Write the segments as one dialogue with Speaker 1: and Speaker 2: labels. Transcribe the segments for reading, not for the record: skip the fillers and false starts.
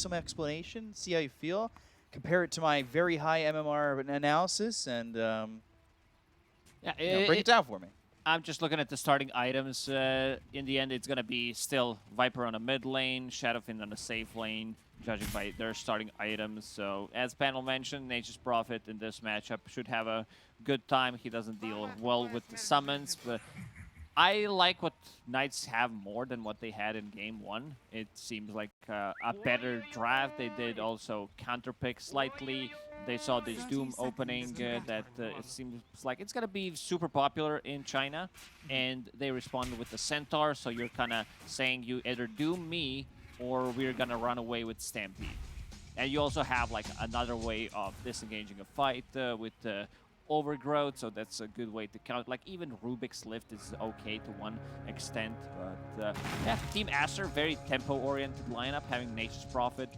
Speaker 1: some explanation, see how you feel, compare it to my very high MMR analysis, and break it down for me.
Speaker 2: I'm just looking at the starting items. In the end, it's going to be still Viper on a mid lane, Shadowfiend on a safe lane, judging by their starting items. So, as panel mentioned, Nature's Prophet in this matchup should have a good time. He doesn't deal well with the summons, but I like what Knights have more than what they had in Game 1. It seems like a better draft. They did also counterpick slightly. They saw this Doom opening that it seems like it's going to be super popular in China. And they responded with the Centaur, so you're kind of saying you either Doom me or we're going to run away with Stampede. And you also have like another way of disengaging a fight with Overgrowth, so that's a good way to count. Like even Rubik's Lift is okay to one extent, but yeah, Team Aster, very tempo-oriented lineup, having Nature's Prophet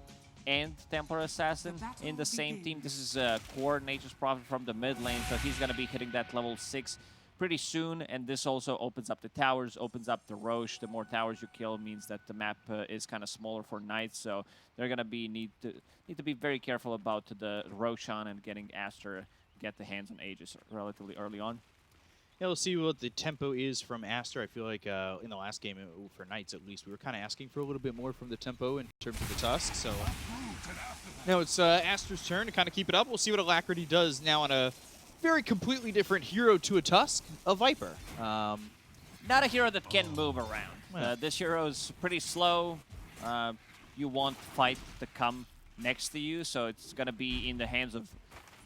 Speaker 2: and Templar Assassin in the same team. This is core Nature's Prophet from the mid lane, so he's gonna be hitting that level 6 pretty soon, and this also opens up the towers, opens up the Roche. The more towers you kill means that the map is kind of smaller for Knights, so they're gonna be need to be very careful about the Roshan and getting Aster get the hands on Aegis relatively early on.
Speaker 1: Yeah, we'll see what the tempo is from Aster. I feel like in the last game, for Knights at least, we were kind of asking for a little bit more from the tempo in terms of the Tusk. So now it's Aster's turn to kind of keep it up. We'll see what Alacrity does now on a very completely different hero to a Tusk, a Viper.
Speaker 2: Not a hero that can move around.
Speaker 1: Yeah.
Speaker 2: This hero is pretty slow. You want fight to come next to you, so it's going to be in the hands of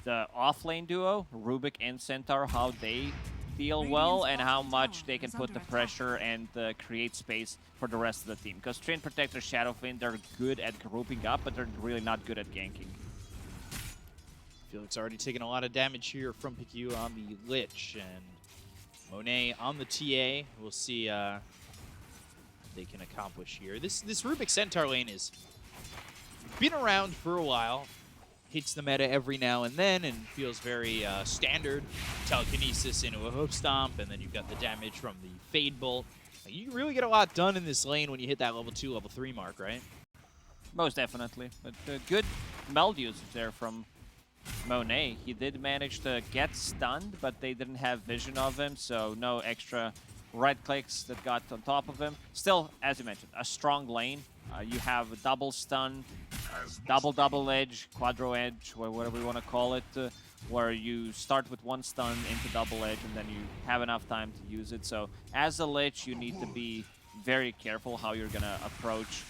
Speaker 2: the off-lane duo, Rubik and Centaur, how they deal well and how much they can put the pressure and create space for the rest of the team. Because Train Protector, Shadowfiend, they're good at grouping up, but they're really not good at ganking.
Speaker 1: Felix already taking a lot of damage here from PQ on the Lich, and Monet on the TA. We'll see what they can accomplish here. This Rubik Centaur lane has been around for a while. Hits the meta every now and then and feels very standard. Telekinesis into a Hoof Stomp, and then you've got the damage from the Fade Bolt. You really get a lot done in this lane when you hit that level 2, level 3 mark, right?
Speaker 2: Most definitely. But good meld usage there from Monet. He did manage to get stunned, but they didn't have vision of him, so no extra right clicks that got on top of him. Still, as you mentioned, a strong lane. You have a double stun, double edge, quadro edge, or whatever you want to call it, where you start with one stun into double edge and then you have enough time to use it. So as a Lich, you need to be very careful how you're going to approach.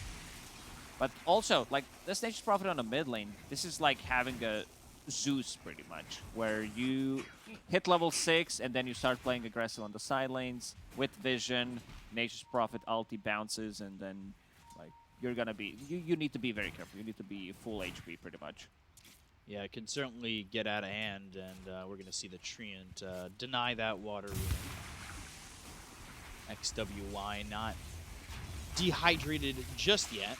Speaker 2: But also, like, this Nature's Prophet on the mid lane, this is like having a Zeus pretty much, where you hit level 6 and then you start playing aggressive on the side lanes with vision, Nature's Prophet ulti bounces, and then like you're gonna be, you need to be very careful. You need to be full HP pretty much.
Speaker 1: Yeah, it can certainly get out of hand, and we're going to see the Treant deny that water rune. XWY not dehydrated just yet.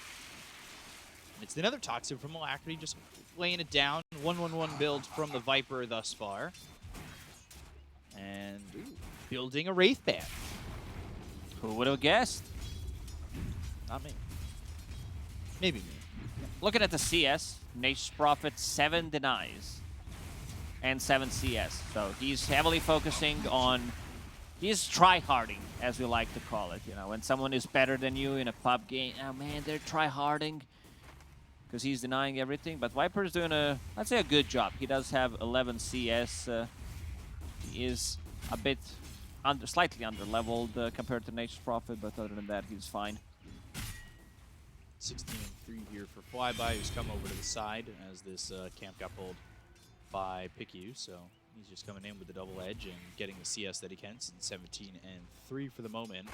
Speaker 1: And it's another Toxic from Alacrity, just laying it down. 1-1-1 build from the Viper thus far. And building a Wraith Band.
Speaker 2: Who would have guessed?
Speaker 1: Not me. Maybe me.
Speaker 2: Looking at the CS, Nature's Prophet 7 denies and 7 CS. So he's heavily focusing on, he's try-harding, as we like to call it. You know, when someone is better than you in a pub game, oh man, they're try-harding because he's denying everything. But Viper's doing a, I'd say, a good job. He does have 11 CS. He is a bit slightly under-leveled compared to Nature's Prophet, but other than that, he's fine.
Speaker 1: 16-3 here for Flyby, who's come over to the side as this camp got pulled by PickU. So he's just coming in with the double edge and getting the CS that he can. It's 17-3 for the moment.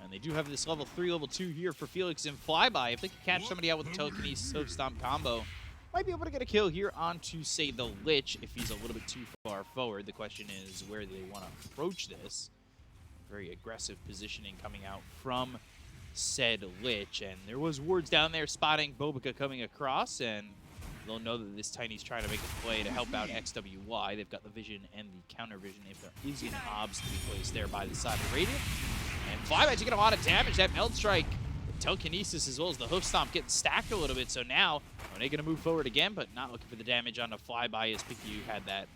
Speaker 1: And they do have this level 3, level 2 here for Felix and Flyby. If they can catch somebody out with the Telekinesis Hoof Stomp combo, might be able to get a kill here onto, say, the Lich if he's a little bit too far forward. The question is where they want to approach this. Very aggressive positioning coming out from said Lich, and there was wards down there spotting Bobica coming across, and they'll know that this Tiny's trying to make a play to help out XWY. They've got the vision and the counter vision if there is an obs to be placed there by the side of Radiant. And Flyby taking a lot of damage. That Meld Strike telekinesis as well as the hoof stomp getting stacked a little bit. So now, are they going to move forward again, but not looking for the damage on the flyby as Piku had that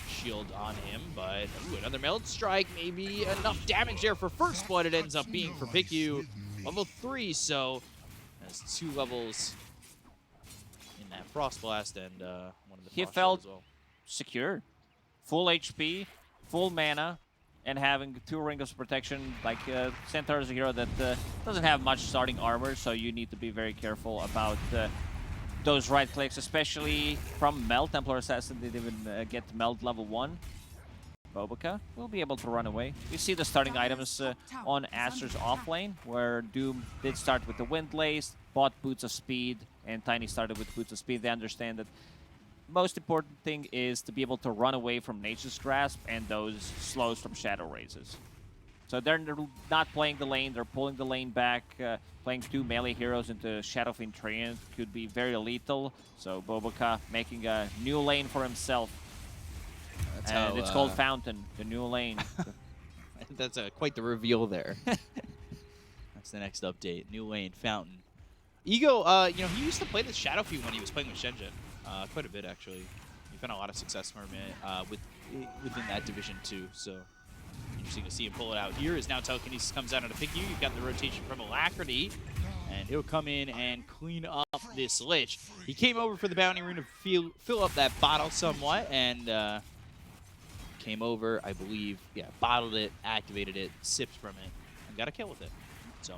Speaker 1: shield on him. But ooh, another meld strike, maybe enough damage there for first blood. It ends up being for Piku, level 3. So that's 2 levels in that Frost Blast and one of the
Speaker 2: He
Speaker 1: Frost
Speaker 2: felt
Speaker 1: as well.
Speaker 2: secure. Full HP, full mana, and having 2 rings of protection. Like Centaur is a hero that doesn't have much starting armor, so you need to be very careful about those right clicks, especially from Meld. Templar Assassin didn't even get Meld level 1. Boboka will be able to run away. We see the starting items on Aster's offlane, where Doom did start with the Wind Lace, bought Boots of Speed, and Tiny started with Boots of Speed. They understand that most important thing is to be able to run away from Nature's Grasp and those slows from Shadow Raises. So they're not playing the lane, they're pulling the lane back. Playing 2 melee heroes into Shadowfiend Treant could be very lethal. So Boboka making a new lane for himself.
Speaker 1: That's
Speaker 2: and
Speaker 1: how,
Speaker 2: it's called Fountain, the new lane.
Speaker 1: That's quite the reveal there. That's the next update. New lane, Fountain. Ego, you know, he used to play this Shadowfiend when he was playing with Shenzhen. Quite a bit, actually. He found a lot of success from it within that division, too. So interesting to see him pull it out here. As now telekinesis comes out on a Piku. You've got the rotation from Alacrity. And he'll come in and clean up this Lich. He came over for the Bounty Rune to fill up that bottle somewhat. And came over, I believe, yeah, bottled it, activated it, sipped from it, and got a kill with it. So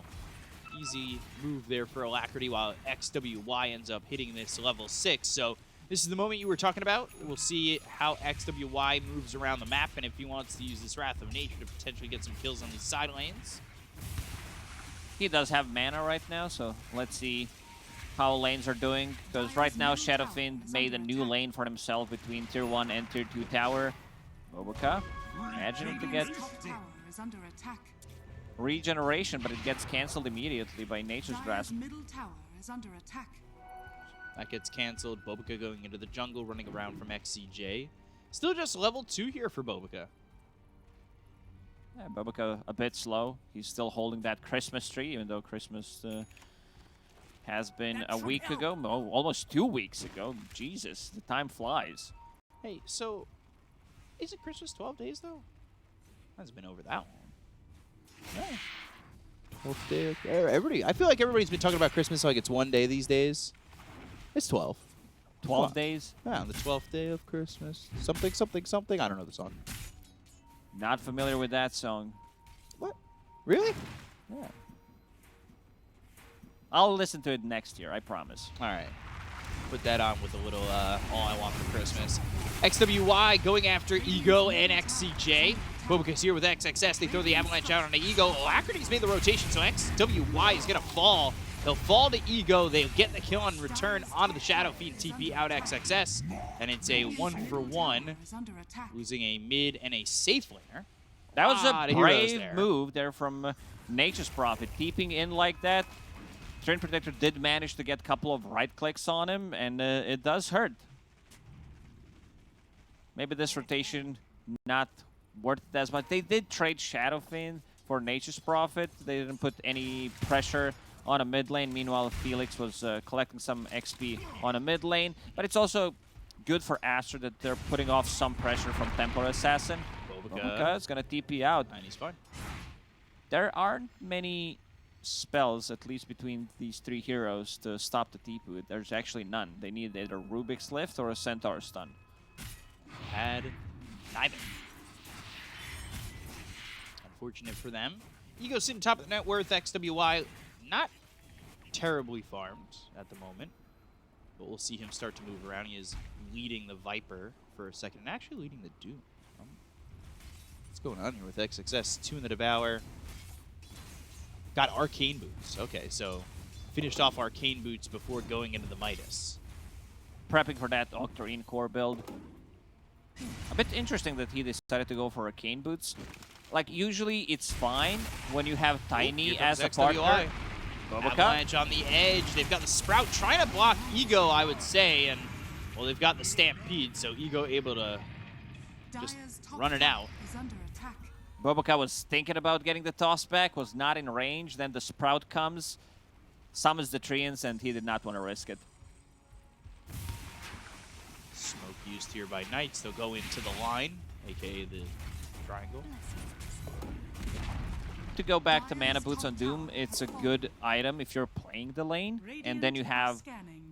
Speaker 1: easy move there for Alacrity, while XWY ends up hitting this level 6. So this is the moment you were talking about. We'll see how XWY moves around the map, and if he wants to use this Wrath of Nature to potentially get some kills on these side lanes.
Speaker 2: He does have mana right now, so let's see how lanes are doing. Because right now Shadowfiend made a new lane for himself between Tier 1 and Tier 2 tower. Boboka, imagine to get regeneration, but it gets cancelled immediately by Nature's Grasp.
Speaker 1: That gets cancelled. Boboka going into the jungle, running around from XCJ. Still just level 2 here for Boboka.
Speaker 2: Yeah, Boboka a bit slow. He's still holding that Christmas tree, even though Christmas has been a week ago. Oh, almost 2 weeks ago. Jesus, the time flies.
Speaker 1: Hey, so is it Christmas 12 days, though? Hasn't been over that long. Yeah. 12th day. Everybody, I feel like everybody's been talking about Christmas like it's 1 day these days. It's 12.
Speaker 2: 12 days?
Speaker 1: Yeah, the 12th day of Christmas. Something, something, something. I don't know the song.
Speaker 2: Not familiar with that song.
Speaker 1: What? Really?
Speaker 2: Yeah. I'll listen to it next year, I promise.
Speaker 1: All right. Put that on with a little All I Want for Christmas. XWY going after Ego and XCJ. Boboka's here with XXS. They throw the avalanche out on the Ego. Alacrity's made the rotation, so XWY is going to fall. They'll fall to Ego. They'll get the kill on return onto the Shadowfiend TP out XXS. And it's a 1-for-1, losing a mid and a safe laner.
Speaker 2: That was a brave move there from Nature's Prophet. Keeping in like that, Train Protector did manage to get a couple of right clicks on him, and it does hurt. Maybe this rotation not worth it as much. They did trade Shadowfiend for Nature's Prophet. They didn't put any pressure on a mid lane. Meanwhile, Felix was collecting some XP on a mid lane. But it's also good for Aster that they're putting off some pressure from Templar Assassin. Boboka is going to TP out.
Speaker 1: And he's fine.
Speaker 2: There aren't many spells, at least between these 3 heroes, to stop the TP. There's actually none. They need either Rubik's Lift or a Centaur Stun.
Speaker 1: Had neither. Unfortunate for them. Ego sitting top of the net worth. XWY not terribly farmed at the moment, but we'll see him start to move around. He is leading the Viper for a second, and actually leading the Doom. What's going on here with XXS? 2 in the Devour. Got Arcane Boots. Okay, so finished off Arcane Boots before going into the Midas.
Speaker 2: Prepping for that Octarine core build. A bit interesting that he decided to go for Arcane Boots. Like, usually it's fine when you have Tiny as a partner.
Speaker 1: Avalanche on the edge. They've got the Sprout trying to block Ego, I would say, and, well, they've got the Stampede, so Ego able to just run it out.
Speaker 2: Boboka was thinking about getting the toss back, was not in range, then the Sprout comes. summons the treants, and he did not want to risk it.
Speaker 1: Smoke used here by Knights. They'll go into the line, aka the triangle.
Speaker 2: To go back to Mana Boots on Doom, it's a good item if you're playing the lane, and then you have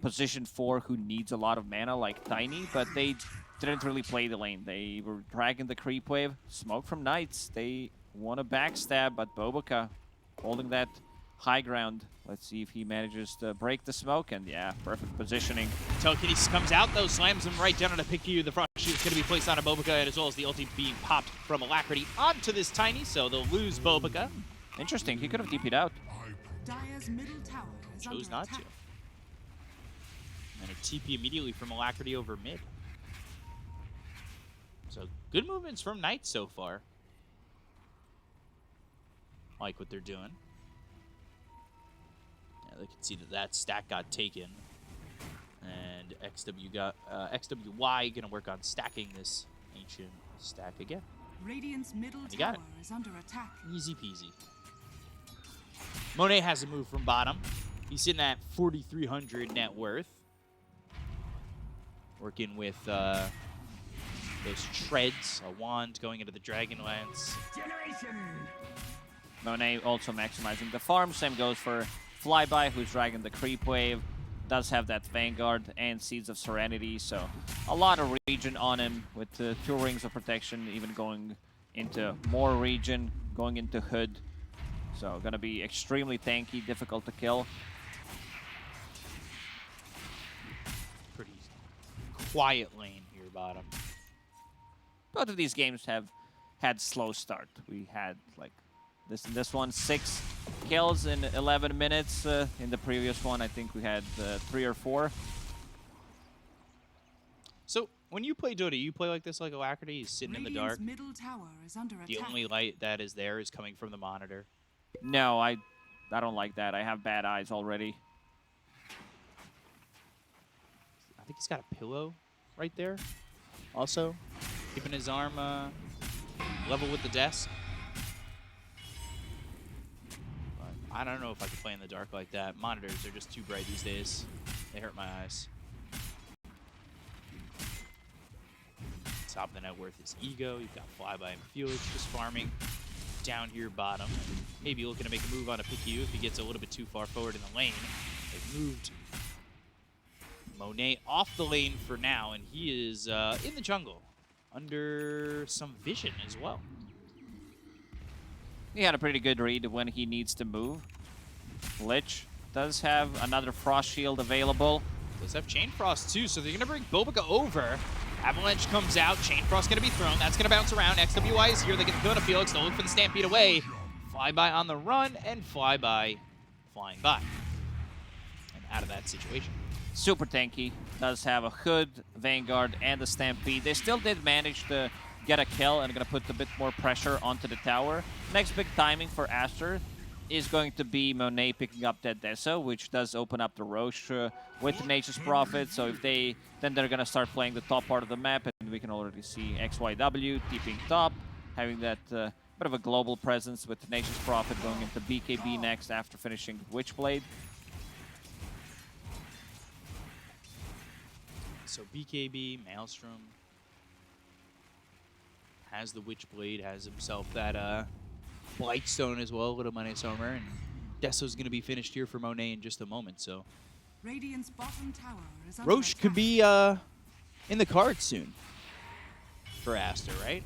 Speaker 2: position 4 who needs a lot of mana, like Tiny, but they didn't really play the lane. They were dragging the creep wave. Smoke from Knights. They want to backstab, but Boboka holding that high ground. Let's see if he manages to break the smoke, and yeah, perfect positioning.
Speaker 1: Telekinesis comes out, though, slams him right down on a PQ. The frost shoot is going to be placed on a Boboka, as well as the ulti being popped from Alacrity onto this Tiny, so they'll lose Boboka.
Speaker 2: Interesting, he could have DP'd out.
Speaker 3: Dire's middle tower is
Speaker 1: Chose
Speaker 3: under
Speaker 1: not
Speaker 3: attack.
Speaker 1: to. And a TP immediately from Alacrity over mid. So good movements from Knights so far. Like what they're doing. Yeah, they can see that that stack got taken. And XWY gonna work on stacking this ancient stack again.
Speaker 3: Radiant's middle
Speaker 1: You got
Speaker 3: tower is under attack.
Speaker 1: Easy peasy. Monet has a move from bottom. He's sitting at 4,300 net worth. Working with those treads, a wand going into the Dragonlance.
Speaker 2: Monet also maximizing the farm. Same goes for Flyby, who's dragging the creep wave. Does have that Vanguard and Seeds of Serenity, so a lot of region on him with 2 rings of protection, even going into more region, going into Hood. So gonna be extremely tanky, difficult to kill.
Speaker 1: Pretty quiet lane here, bottom.
Speaker 2: Both of these games have had slow start. We had like this one 6 kills in 11 minutes. In the previous one, I think we had 3 or 4.
Speaker 1: So when you play Dota, you play like this, like Alacrity. He's sitting in the dark.
Speaker 3: Middle tower is under
Speaker 1: The
Speaker 3: attack.
Speaker 1: only light that is there is coming from the monitor.
Speaker 2: No, I don't like that. I have bad eyes already.
Speaker 1: I think he's got a pillow right there. Also, keeping his arm level with the desk. But I don't know if I could play in the dark like that. Monitors are just too bright these days. They hurt my eyes. Top of the net worth is Ego. You've got Flyby and Felix just farming down here bottom. Maybe looking to make a move on a PQ if he gets a little bit too far forward in the lane. They've moved Monet off the lane for now, and he is in the jungle under some vision as well.
Speaker 2: He had a pretty good read when he needs to move. Lich does have another Frost Shield available.
Speaker 1: Does have Chain Frost too, so they're going to bring Boboka over. Avalanche comes out, Chain Frost going to be thrown. That's going to bounce around. XWY is here. They get the kill to Felix. They'll look for the Stampede away. Flyby on the run, and Flyby flying by. And out of that situation.
Speaker 2: Super tanky. Does have a Hood, Vanguard, and the Stampede. They still did manage to get a kill and going to put a bit more pressure onto the tower. Next big timing for Aster is going to be Monet picking up that Deso, which does open up the Roshan with the Nature's Prophet. So if then they're going to start playing the top part of the map, and we can already see XYW deeping top, having that bit of a global presence with the Nature's Prophet going into BKB next after finishing Witchblade.
Speaker 1: So BKB, Maelstrom has the Witchblade, has himself that Blightstone as well, little Monet Sommer, and Deso's going to be finished here for Monet in just a moment. So
Speaker 3: Radiant's bottom tower is under
Speaker 1: Roche
Speaker 3: attack.
Speaker 1: could be in the cards soon for Aster, right?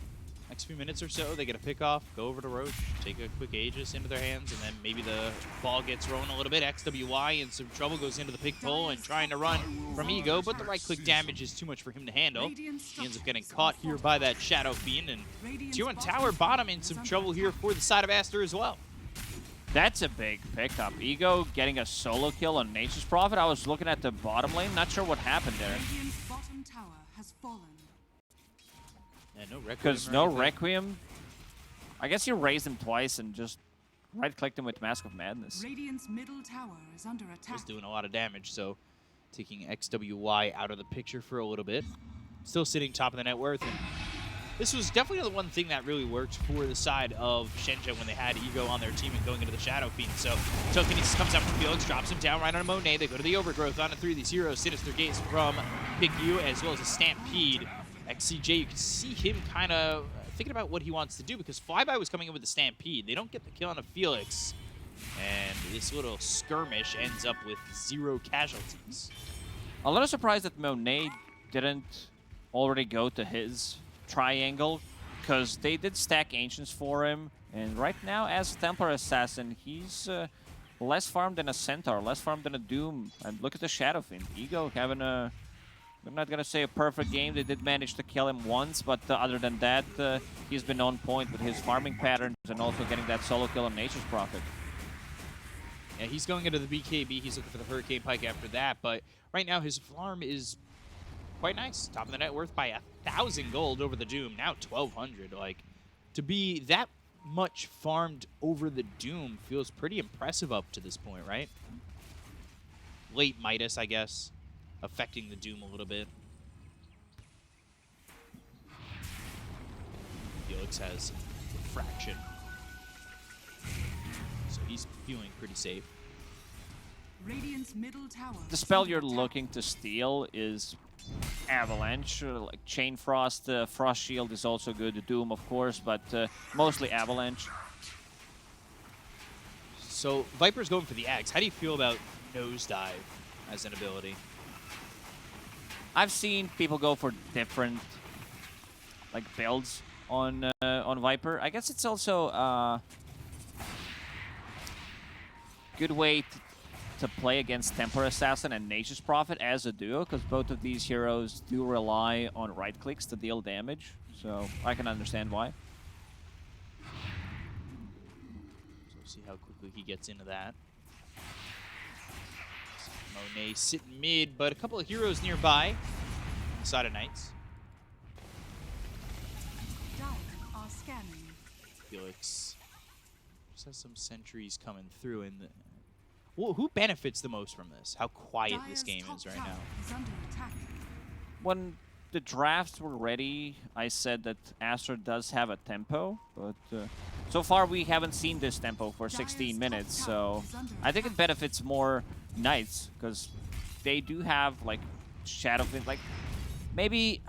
Speaker 1: Next few minutes or so, they get a pick off, go over to Roche, take a quick Aegis into their hands, and then maybe the ball gets rolling a little bit. XWY in some trouble, goes into the pick pull and trying to run from Ego, but the right-click damage is too much for him to handle. He ends up getting caught here by that Shadow Fiend, and T1 Tower bottom in some trouble here for the side of Aster as well.
Speaker 2: That's a big pickup. Ego getting a solo kill on Nature's Prophet. I was looking at the bottom lane, not sure what happened there.
Speaker 3: Radiant's bottom tower has fallen.
Speaker 1: Yeah, no Requiem.
Speaker 2: Because no Requiem. I guess you raised him twice and just right-clicked him with Mask of Madness.
Speaker 3: Radiant's middle tower is under attack.
Speaker 1: Was doing a lot of damage, so taking XWY out of the picture for a little bit. Still sitting top of the net worth, and this was definitely the one thing that really worked for the side of Shenzhen when they had Ego on their team and going into the Shadow Fiend. So Telekinesis comes out from Felix, drops him down right on a Monet. They go to the Overgrowth on 3 of these heroes. Sinister Gaze from PickU as well as a Stampede. XCJ, you can see him kind of thinking about what he wants to do because Flyby was coming in with the Stampede. They don't get the kill on a Felix. And this little skirmish ends up with 0 casualties.
Speaker 2: A little surprised that Monet didn't already go to his triangle because they did stack Ancients for him. And right now, as a Templar Assassin, he's less farmed than a Centaur, less farmed than a Doom. And look at the Shadow Fiend. Ego having a, I'm not going to say a perfect game. They did manage to kill him once, but other than that, he's been on point with his farming patterns and also getting that solo kill on Nature's Prophet.
Speaker 1: Yeah, he's going into the BKB. He's looking for the Hurricane Pike after that, but right now his farm is quite nice. Top of the net worth by 1,000 gold over the Doom. Now 1,200. Like, to be that much farmed over the Doom feels pretty impressive up to this point, right? Late Midas, I guess, affecting the Doom a little bit. Felix has Refraction. So he's feeling pretty safe.
Speaker 3: Radiant's middle tower.
Speaker 2: The spell you're looking to steal is Avalanche, like Chain Frost. Frost Shield is also good. The Doom, of course, but mostly Avalanche.
Speaker 1: So Viper's going for the Axe. How do you feel about Nosedive as an ability?
Speaker 2: I've seen people go for different like builds on Viper. I guess it's also good way to play against Templar Assassin and Nature's Prophet as a duo, because both of these heroes do rely on right clicks to deal damage, so I can understand why.
Speaker 1: So see how quickly he gets into that. Monet sitting mid, but a couple of heroes nearby on the side of Knights.
Speaker 3: Dire are scanning.
Speaker 1: Felix just has some sentries coming through, and well, who benefits the most from this? How quiet this game is right now.
Speaker 3: Is under attack.
Speaker 2: When the drafts were ready, I said that Aster does have a tempo, but so far we haven't seen this tempo for 16 minutes, so I think it benefits more Knights, because they do have, like, Shadow Fiend, like, maybe,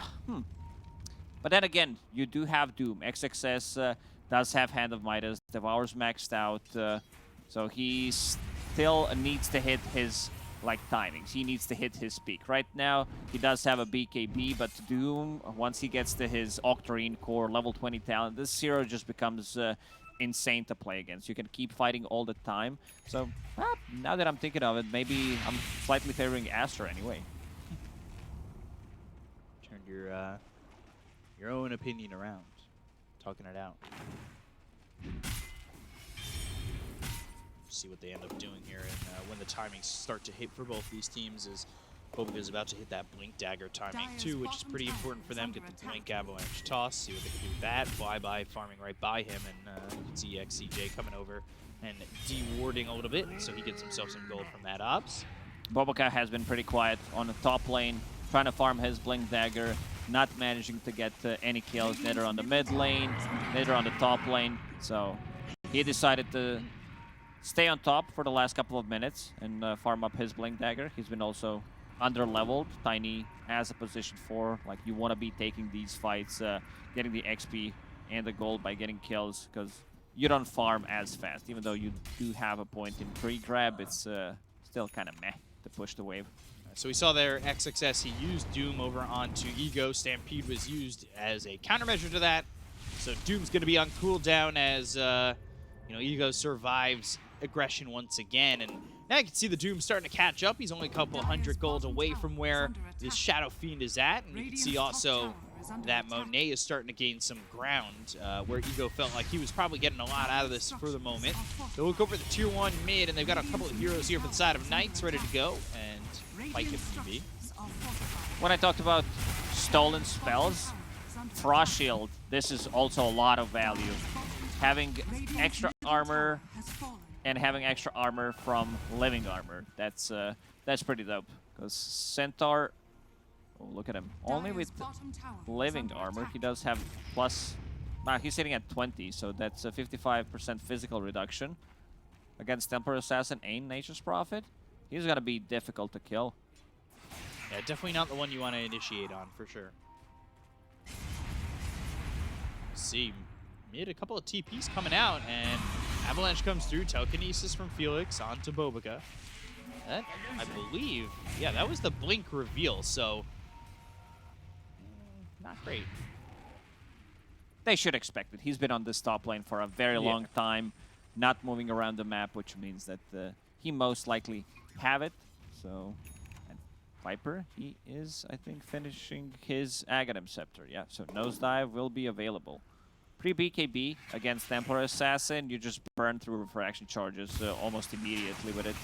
Speaker 2: But then again, you do have Doom. XXS does have Hand of Midas, Devour's maxed out, so he still needs to hit his, like, timings. He needs to hit his peak. Right now, he does have a BKB, but Doom, once he gets to his Octarine core, level 20 talent, this hero just becomes insane to play against. You can keep fighting all the time. So, now that I'm thinking of it, maybe I'm slightly favoring Aster anyway.
Speaker 1: Turned your own opinion around, talking it out. See what they end up doing here, and when the timings start to hit for both these teams is Hoboken is about to hit that Blink Dagger timing too, which is pretty important for them. Get the Blink Avalanche toss, see what they can do with that. Flyby farming right by him, and you can see XCJ coming over and de-warding a little bit, so he gets himself some gold from that ops.
Speaker 2: Boboka has been pretty quiet on the top lane, trying to farm his Blink Dagger, not managing to get any kills, neither on the mid lane, neither on the top lane. So he decided to stay on top for the last couple of minutes and farm up his Blink Dagger. He's been also under-leveled. Tiny has a position 4. Like, you want to be taking these fights, getting the XP and the gold by getting kills, because you don't farm as fast. Even though you do have a point in tree grab, it's still kind of meh to push the wave.
Speaker 1: So we saw there XXS, he used Doom over onto Ego. Stampede was used as a countermeasure to that. So Doom's going to be on cooldown as Ego survives aggression once again, and now you can see the Doom starting to catch up. He's only a couple hundred gold away from where this Shadow Fiend is at, and you can see also that Monet is starting to gain some ground, where Ego felt like he was probably getting a lot out of this for the moment. They'll look over the tier 1 mid, and they've got a couple of heroes here for the side of Knights ready to go, and fight if need be.
Speaker 2: When I talked about stolen spells, Frost Shield, this is also a lot of value. Having extra armor and having extra armor from living armor, that's pretty dope. Because Centaur Oh, look at him. Only
Speaker 3: Dire's
Speaker 2: with
Speaker 3: bottom tower is
Speaker 2: living
Speaker 3: under
Speaker 2: armor,
Speaker 3: attack.
Speaker 2: he does have plus... he's sitting at 20, so that's a 55% physical reduction. Against Temporary Assassin and Nature's Prophet, he's going to be difficult to kill.
Speaker 1: Yeah, definitely not the one you want to initiate on, for sure. See, made a couple of TPs coming out, and Avalanche comes through. Telekinesis from Felix onto Bobica. That, I believe, yeah, that was the blink reveal, so not great.
Speaker 2: They should expect it. He's been on this top lane for a very long time, not moving around the map, which means that he most likely have it. So, and Viper, he is, I think, finishing his Aghanim Scepter. Yeah, so Nosedive will be available. Pre-BKB against Temporary Assassin, you just burn through refraction charges almost immediately with it.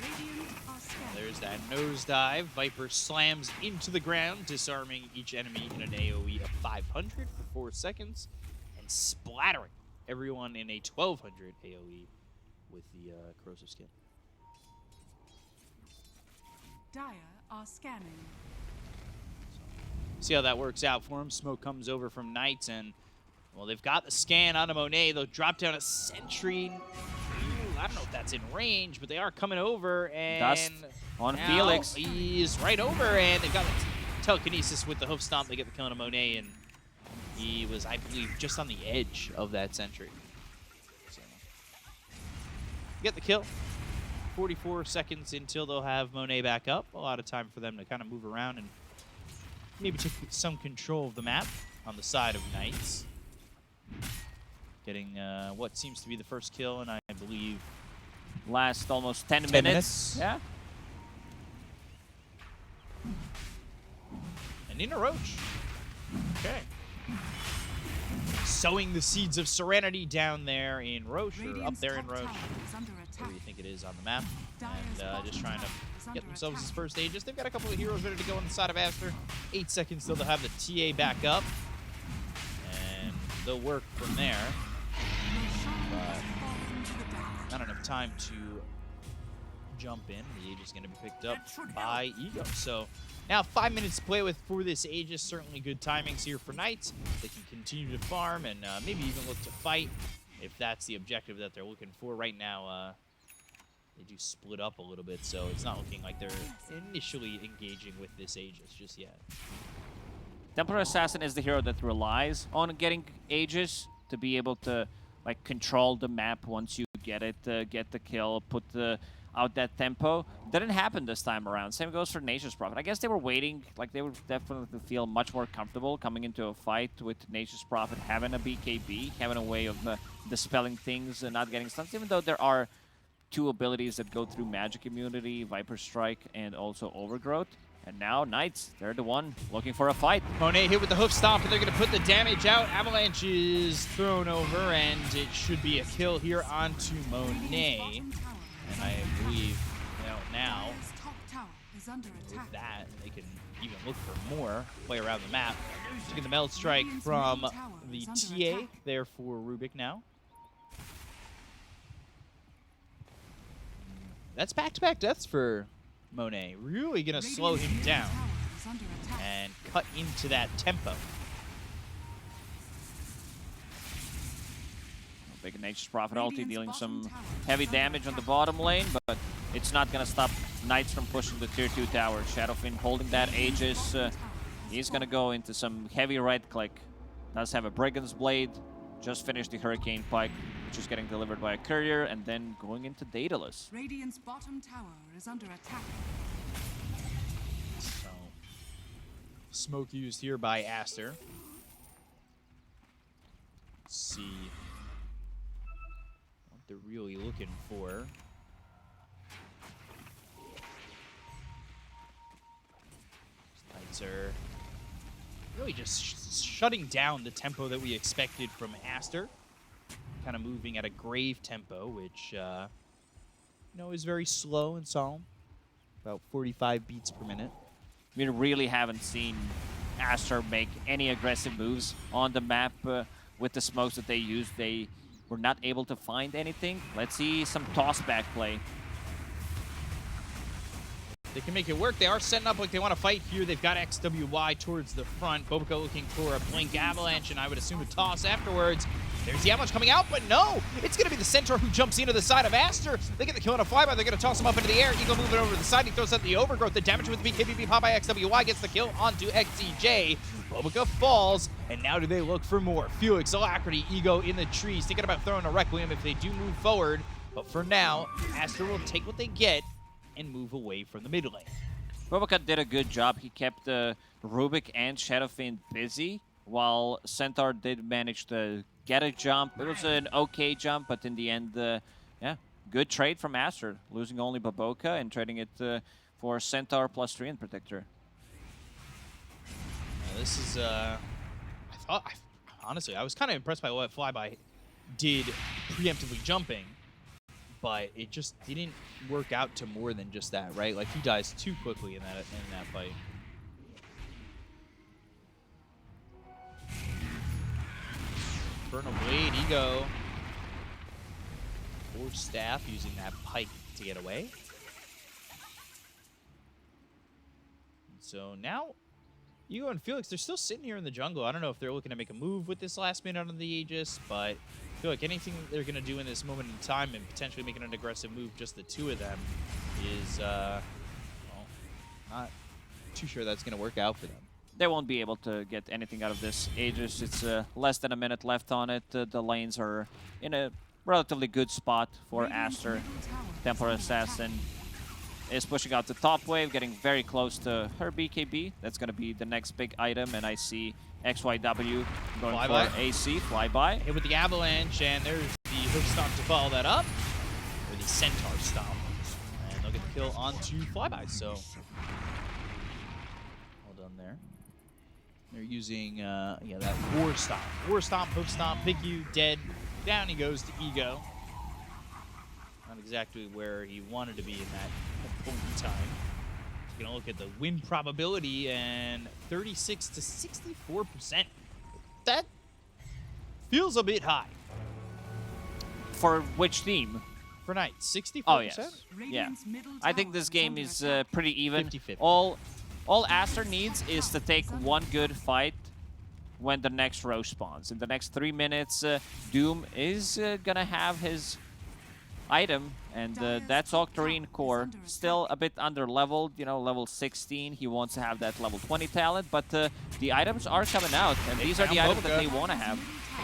Speaker 3: Radiant are scattered.
Speaker 1: There's that nosedive. Viper slams into the ground, disarming each enemy in an AoE of 500 for 4 seconds, and splattering everyone in a 1200 AoE with the corrosive skin.
Speaker 3: Dire are scanning.
Speaker 1: See how that works out for him. Smoke comes over from Knights, and, well, they've got the scan onto Monet. They'll drop down a sentry. Ooh, I don't know if that's in range, but they are coming over, and
Speaker 2: Dust on
Speaker 1: now
Speaker 2: Felix.
Speaker 1: He's right over, and they've got telekinesis with the hoof stomp. They get the kill on Monet, and he was, I believe, just on the edge of that sentry. So, get the kill. 44 seconds until they'll have Monet back up. A lot of time for them to kind of move around and maybe take some control of the map on the side of Knights. Getting what seems to be the first kill, and I believe
Speaker 2: Last almost 10
Speaker 1: 10
Speaker 2: minutes.
Speaker 1: minutes.
Speaker 2: Yeah.
Speaker 1: And Nina Roche. Okay. Sowing the seeds of serenity down there in Roche, or up
Speaker 3: Radiant's
Speaker 1: there in
Speaker 3: top
Speaker 1: Roche,
Speaker 3: tower is under
Speaker 1: wherever
Speaker 3: attack.
Speaker 1: you think it is on the map.
Speaker 3: Dire's
Speaker 1: And
Speaker 3: bottom
Speaker 1: just trying to
Speaker 3: tower is
Speaker 1: get
Speaker 3: under
Speaker 1: themselves his
Speaker 3: attack.
Speaker 1: first Aegis. They've got a couple of heroes ready to go on the side of Aster. 8 seconds till they'll have the TA back up. And they'll work from there.
Speaker 3: Roshan
Speaker 1: But
Speaker 3: has fallen to the dark.
Speaker 1: not enough time to jump in. The Aegis is going to be picked up by Ego. So now 5 minutes to play with for this Aegis. Certainly good timings here for Knights. They can continue to farm and maybe even look to fight if that's the objective that they're looking for. Right now, they do split up a little bit, so it's not looking like they're initially engaging with this Aegis just yet.
Speaker 2: Temporary Assassin is the hero that relies on getting Aegis to be able to like control the map once you get it, get the kill, put out that tempo. Didn't happen this time around. Same goes for Nature's Prophet. I guess they were waiting, like they would definitely feel much more comfortable coming into a fight with Nature's Prophet having a BKB, having a way of dispelling things and not getting stuns, even though there are 2 abilities that go through magic immunity, Viper Strike, and also Overgrowth. And now Knights, they're the one looking for a fight.
Speaker 1: Monet hit with the hoof stomp, and they're going to put the damage out. Avalanche is thrown over, and it should be a kill here onto Monet.
Speaker 3: Radiant's bottom tower is
Speaker 1: And I
Speaker 3: under
Speaker 1: believe,
Speaker 3: attack.
Speaker 1: now
Speaker 3: Dire's top tower is under
Speaker 1: with
Speaker 3: attack.
Speaker 1: that, they can even look for more, play around the map. Taking the Meld Strike from the TA there for Rubik now. That's back-to-back deaths for Monet. Really going to slow him
Speaker 3: Radiant's
Speaker 1: down
Speaker 3: tower is under attack.
Speaker 1: and cut into that tempo.
Speaker 2: Big Nature's Prophet ulti
Speaker 3: Radiant's
Speaker 2: dealing
Speaker 3: bottom
Speaker 2: some
Speaker 3: tower
Speaker 2: heavy
Speaker 3: is under
Speaker 2: damage on the
Speaker 3: attack.
Speaker 2: bottom lane, but it's not going to stop Knights from pushing the tier 2 tower. Shadowfin holding that Aegis. He's going to go into some heavy right-click. Does have a Brigand's Blade. Just finished the Hurricane Pike, which is getting delivered by a courier, and then going into Daedalus.
Speaker 3: Radiant's bottom tower is under attack.
Speaker 1: So, smoke used here by Aster. Let's see what they're really looking for. Knights are really just shutting down the tempo that we expected from Aster. Kind of moving at a grave tempo, which you know, is very slow and solemn. About 45 beats per minute.
Speaker 2: We really haven't seen Aster make any aggressive moves on the map with the smokes that they used. They were not able to find anything. Let's see some toss back play.
Speaker 1: they can make it work. They are setting up like they want to fight here. They've got XWY towards the front. Bobica looking for a blink avalanche, and I would assume a toss afterwards. There's the avalanche coming out, but no! It's going to be the Centaur who jumps into the side of Aster. They get the kill on a flyby. They're going to toss him up into the air. Eagle moving over to the side. He throws out the overgrowth. The damage with the BKB pop by XWY gets the kill onto XCJ. Bobica falls, and now do they look for more? Felix, Alacrity, Ego in the trees, thinking about throwing a Requiem if they do move forward. But for now, Aster will take what they get and move away from the mid lane.
Speaker 2: Bobica did a good job. He kept Rubik and Shadowfiend busy, while Centaur did manage to get a jump. It was an okay jump, but in the end, yeah, good trade from Aster, losing only Bobica and trading it for Centaur +3 and Protector.
Speaker 1: This is, honestly, I was kind of impressed by what Flyby did preemptively jumping, but it just didn't work out to more than just that, right? Like, he dies too quickly in that fight. Infernal Blade, Ego. Or Staff using that pike to get away. And so now, Ego and Felix, they're still sitting here in the jungle. I don't know if they're looking to make a move with this last minute on the Aegis, but I feel like anything that they're going to do in this moment in time and potentially making an aggressive move, just the two of them, is, well, not too sure that's going to work out for them.
Speaker 2: They won't be able to get anything out of this Aegis. It's less than a minute left on it. The lanes are in a relatively good spot for Aster. Templar Assassin is pushing out the top wave, getting very close to her BKB. That's going to be the next big item, and I see XYW going
Speaker 1: Flyby.
Speaker 2: for AC, flyby.
Speaker 1: Hit with the avalanche, and there's the hook stomp to follow that up, or the centaur stomp, and they'll get the kill onto Flyby. So, well done there. They're using, yeah, that war stomp, hook stomp, pick you, dead. Down he goes to Ego. Not exactly where he wanted to be in that point in time. We're gonna look at the win probability, and 36 to 64%. That feels a bit high.
Speaker 2: For which team?
Speaker 1: For Knight, 64%?
Speaker 2: Oh, yes. Yeah. I think this game is pretty even.
Speaker 1: 50-50.
Speaker 2: All Aster needs is to take one good fight when the next row spawns. In the next 3 minutes, Doom is gonna have his item, and that's Octarine Core. Still a bit under-leveled, you know, level 16. He wants to have that level 20 talent, but the items are coming out, and these are the items that they want to have.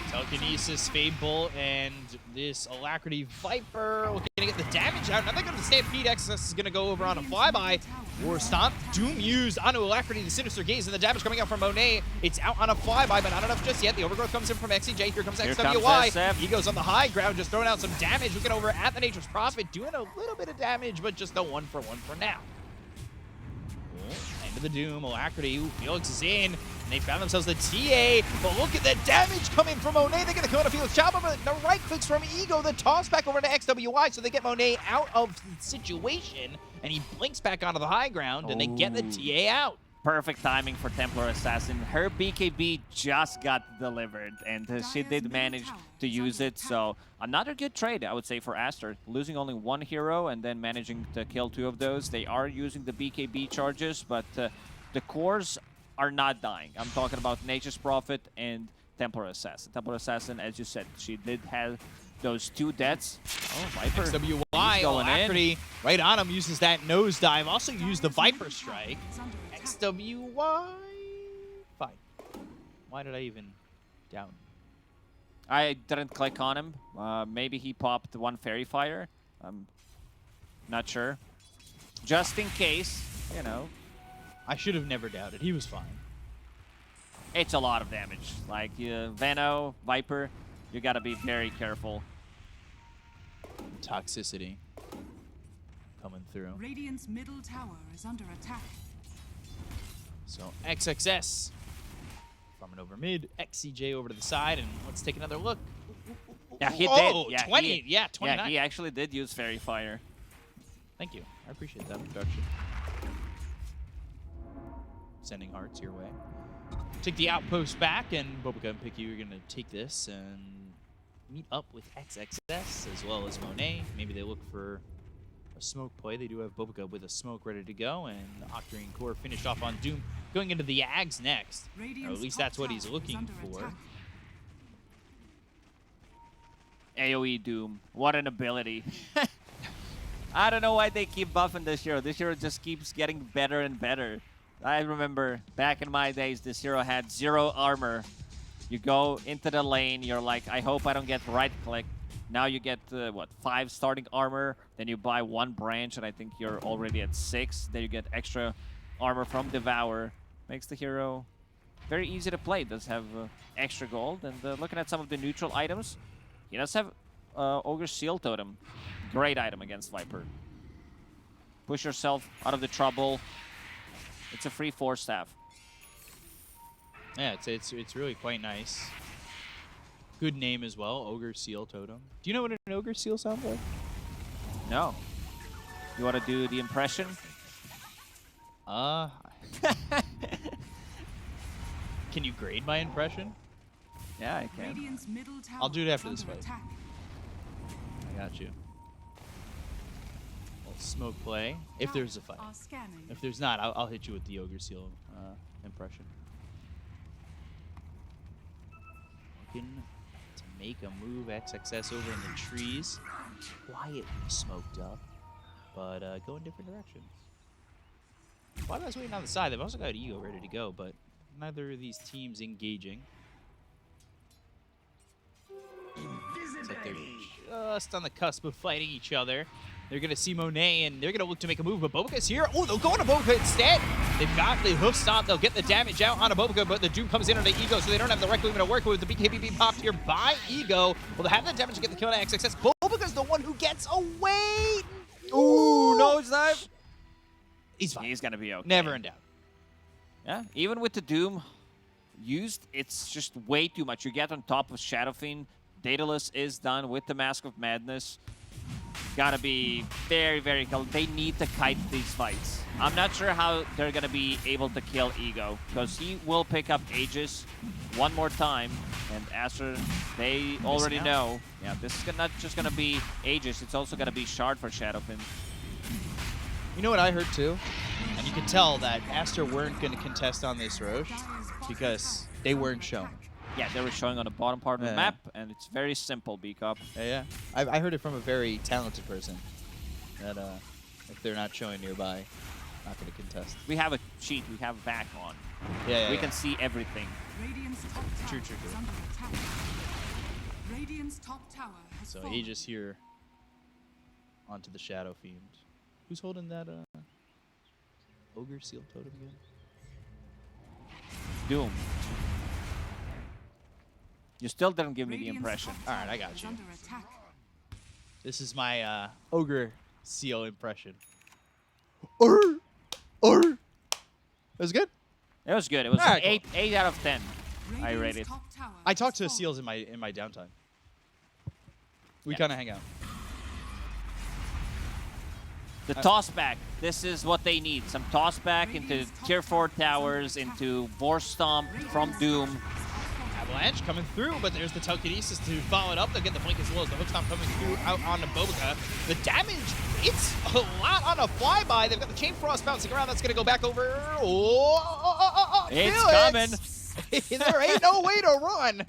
Speaker 1: Telekinesis, Fade Bolt, and this Alacrity Viper looking to get the damage out. Now they're going to Stampede. XS is going to go over on a flyby. War Stomp. Doom used onto Alacrity, the Sinister Gaze, and the damage coming out from Monet. It's out on a flyby, but not enough just yet. The overgrowth comes in from XCJ. Here comes XWY. He goes on the high ground, just throwing out some damage. Looking over at the Nature's Prophet, doing a little bit of damage, but just a 1-for-1 for now. End of the Doom. Alacrity. Ooh, Felix is in. They found themselves the TA, but look at the damage coming from Monet. They're going to come out of Felix Chopper, but the right clicks from Ego, the toss back over to XWY, so they get Monet out of the situation, and he blinks back onto the high ground, and they get the TA out.
Speaker 2: Perfect timing for Templar Assassin. Her BKB just got delivered, and she did manage to use it. So another good trade, I would say, for Aster. Losing only one hero and then managing to kill 2 of those. They are using the BKB charges, but the cores are not dying. I'm talking about Nature's Prophet and Templar Assassin. Templar Assassin, as you said, she did have those 2 deaths. Oh, Viper.
Speaker 1: XWY, Alacrity, right on him, uses that nosedive. Also used the Viper Strike. XWY, fine. Why did I even down?
Speaker 2: I didn't click on him. Maybe he popped 1 Fairy Fire. I'm not sure. Just in case, you know.
Speaker 1: I should have never doubted. He was fine.
Speaker 2: It's a lot of damage. Like Veno, Viper, you gotta be very careful.
Speaker 1: Toxicity coming through.
Speaker 3: Radiant's middle tower is under attack.
Speaker 1: So XXS farming over mid, XCJ over to the side, and let's take another look.
Speaker 2: Yeah, he
Speaker 1: did.
Speaker 2: Yeah,
Speaker 1: 20. Yeah, 29.
Speaker 2: Yeah, he actually did use Fairy Fire.
Speaker 1: Thank you. I appreciate that production. Sending hearts your way. Take the outpost back, and Bobica and Picky are going to take this and meet up with XXS as well as Monet. Maybe they look for a a smoke play. They do have Bobica with a smoke ready to go, and the Octarine Core finished off on Doom, going into the Ags next. Or at least that's what he's looking for.
Speaker 2: AoE Doom. What an ability. I don't know why they keep buffing this hero. This hero just keeps getting better and better. I remember back in my days, this hero had 0 armor. You go into the lane, you're like, I hope I don't get right-click. Now you get, what, 5 starting armor. Then you buy 1 branch, and I think you're already at 6. Then you get extra armor from Devour. Makes the hero very easy to play. Does have extra gold. And looking at some of the neutral items, he does have Ogre's Seal Totem. Great item against Viper. Push yourself out of the trouble. It's a free 4-staff.
Speaker 1: Yeah, it's really quite nice. Good name as well, Ogre Seal Totem. Do you know what an Ogre Seal sounds like?
Speaker 2: No. You want to do the impression?
Speaker 1: Can you grade my impression?
Speaker 2: Yeah, I can.
Speaker 1: I'll do it after this fight. I got you. Smoke play if there's a fight. If there's not, I'll hit you with the Ogre Seal impression. Looking to make a move. XXS over in the trees. Quietly smoked up, but go in different directions. Flyby's waiting on the side. They've also got Ego ready to go, but neither of these teams engaging. Looks like they're just on the cusp of fighting each other. They're going to see Monet, and they're going to look to make a move, but Bobica's here. Oh, they'll go on to Bobica instead. They've got the hoof stomp. They'll get the damage out onto Bobica, but the Doom comes in on the Ego, so they don't have the Requiem to work with. The BKB being popped here by Ego. Well, they have the damage to get the kill on XXS. Bobica's the one who gets away.
Speaker 2: Ooh, no dive.
Speaker 1: He's fine.
Speaker 2: He's going to be okay.
Speaker 1: Never in doubt.
Speaker 2: Yeah, even with the Doom used, it's just way too much. You get on top of Shadow Fiend. Daedalus is done with the Mask of Madness. Gotta be very, very careful. They need to kite these fights. I'm not sure how they're gonna be able to kill Ego, because he will pick up Aegis one more time. And Aster, they already know. Yeah, this is not just gonna be Aegis, it's also gonna be Shard for Shadowfin.
Speaker 1: You know what I heard too? And you can tell that Aster weren't gonna contest on this Roche because they weren't shown.
Speaker 2: Yeah, they were showing on the bottom part of the map, and it's very simple, B-Cup.
Speaker 1: Yeah. I heard it from a very talented person that if they're not showing nearby, not going to contest.
Speaker 2: We have a cheat. We have back on.
Speaker 1: Yeah,
Speaker 2: we can see everything.
Speaker 1: True. So
Speaker 3: fallen.
Speaker 1: Aegis here onto the Shadow Fiend. Who's holding that Ogre Seal Totem again?
Speaker 2: Doom. You still didn't give me the impression.
Speaker 1: All right, I got you. This is my Ogre Seal impression. That was good?
Speaker 2: It was good. It was
Speaker 1: right,
Speaker 2: an 8 out of 10. I rate it.
Speaker 1: I talk to Seals in my downtime. We kind of hang out.
Speaker 2: The toss back. This is what they need. Some toss back into tier 4 towers, into Vorse Stomp from Doom.
Speaker 1: Avalanche coming through, but there's the telekinesis to follow it up. They'll get the blink as well as the hook stomp coming through out onto Bobica. The damage, it's a lot on a flyby. They've got the Chain Frost bouncing around. That's going to go back over.
Speaker 2: It's coming.
Speaker 1: There ain't no way to run.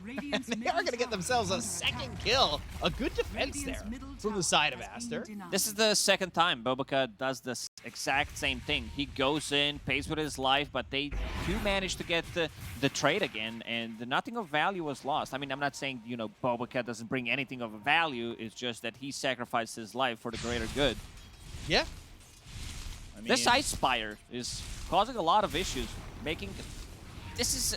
Speaker 1: And they are going to get themselves a second kill. A good defense there from the side of Aster.
Speaker 2: This is the second time Bobica does this exact same thing. He goes in, pays with his life, but they do manage to get the trade again, and nothing of value was lost. I mean, I'm not saying, you know, Bobica doesn't bring anything of value. It's just that he sacrificed his life for the greater good.
Speaker 1: Yeah. I mean,
Speaker 2: this Ice Spire is causing a lot of issues, making... This is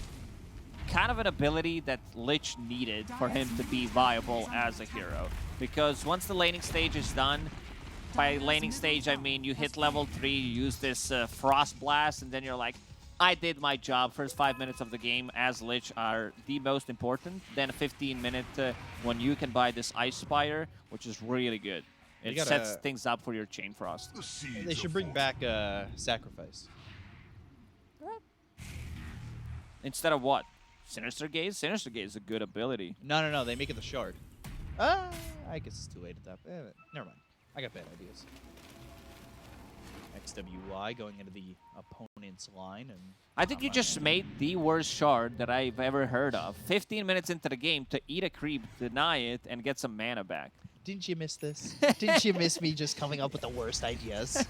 Speaker 2: kind of an ability that Lich needed for him to be viable as a hero. Because once the laning stage is done, by laning stage I mean you hit level 3, you use this Frost Blast, and then you're like, I did my job. First 5 minutes of the game as Lich are the most important. Then a 15-minute when you can buy this Ice Spire, which is really good. It sets things up for your Chain Frost.
Speaker 1: They should bring back Sacrifice.
Speaker 2: Instead of what? Sinister Gaze? Sinister Gaze is a good ability.
Speaker 1: No. They make it the Shard. I guess it's too late at that. Never mind. I got bad ideas. XWY going into the opponent's line. And
Speaker 2: I think you just made the worst shard that I've ever heard of. 15 minutes into the game to eat a creep, deny it, and get some mana back.
Speaker 1: Didn't you miss this? Didn't you miss me just coming up with the worst ideas?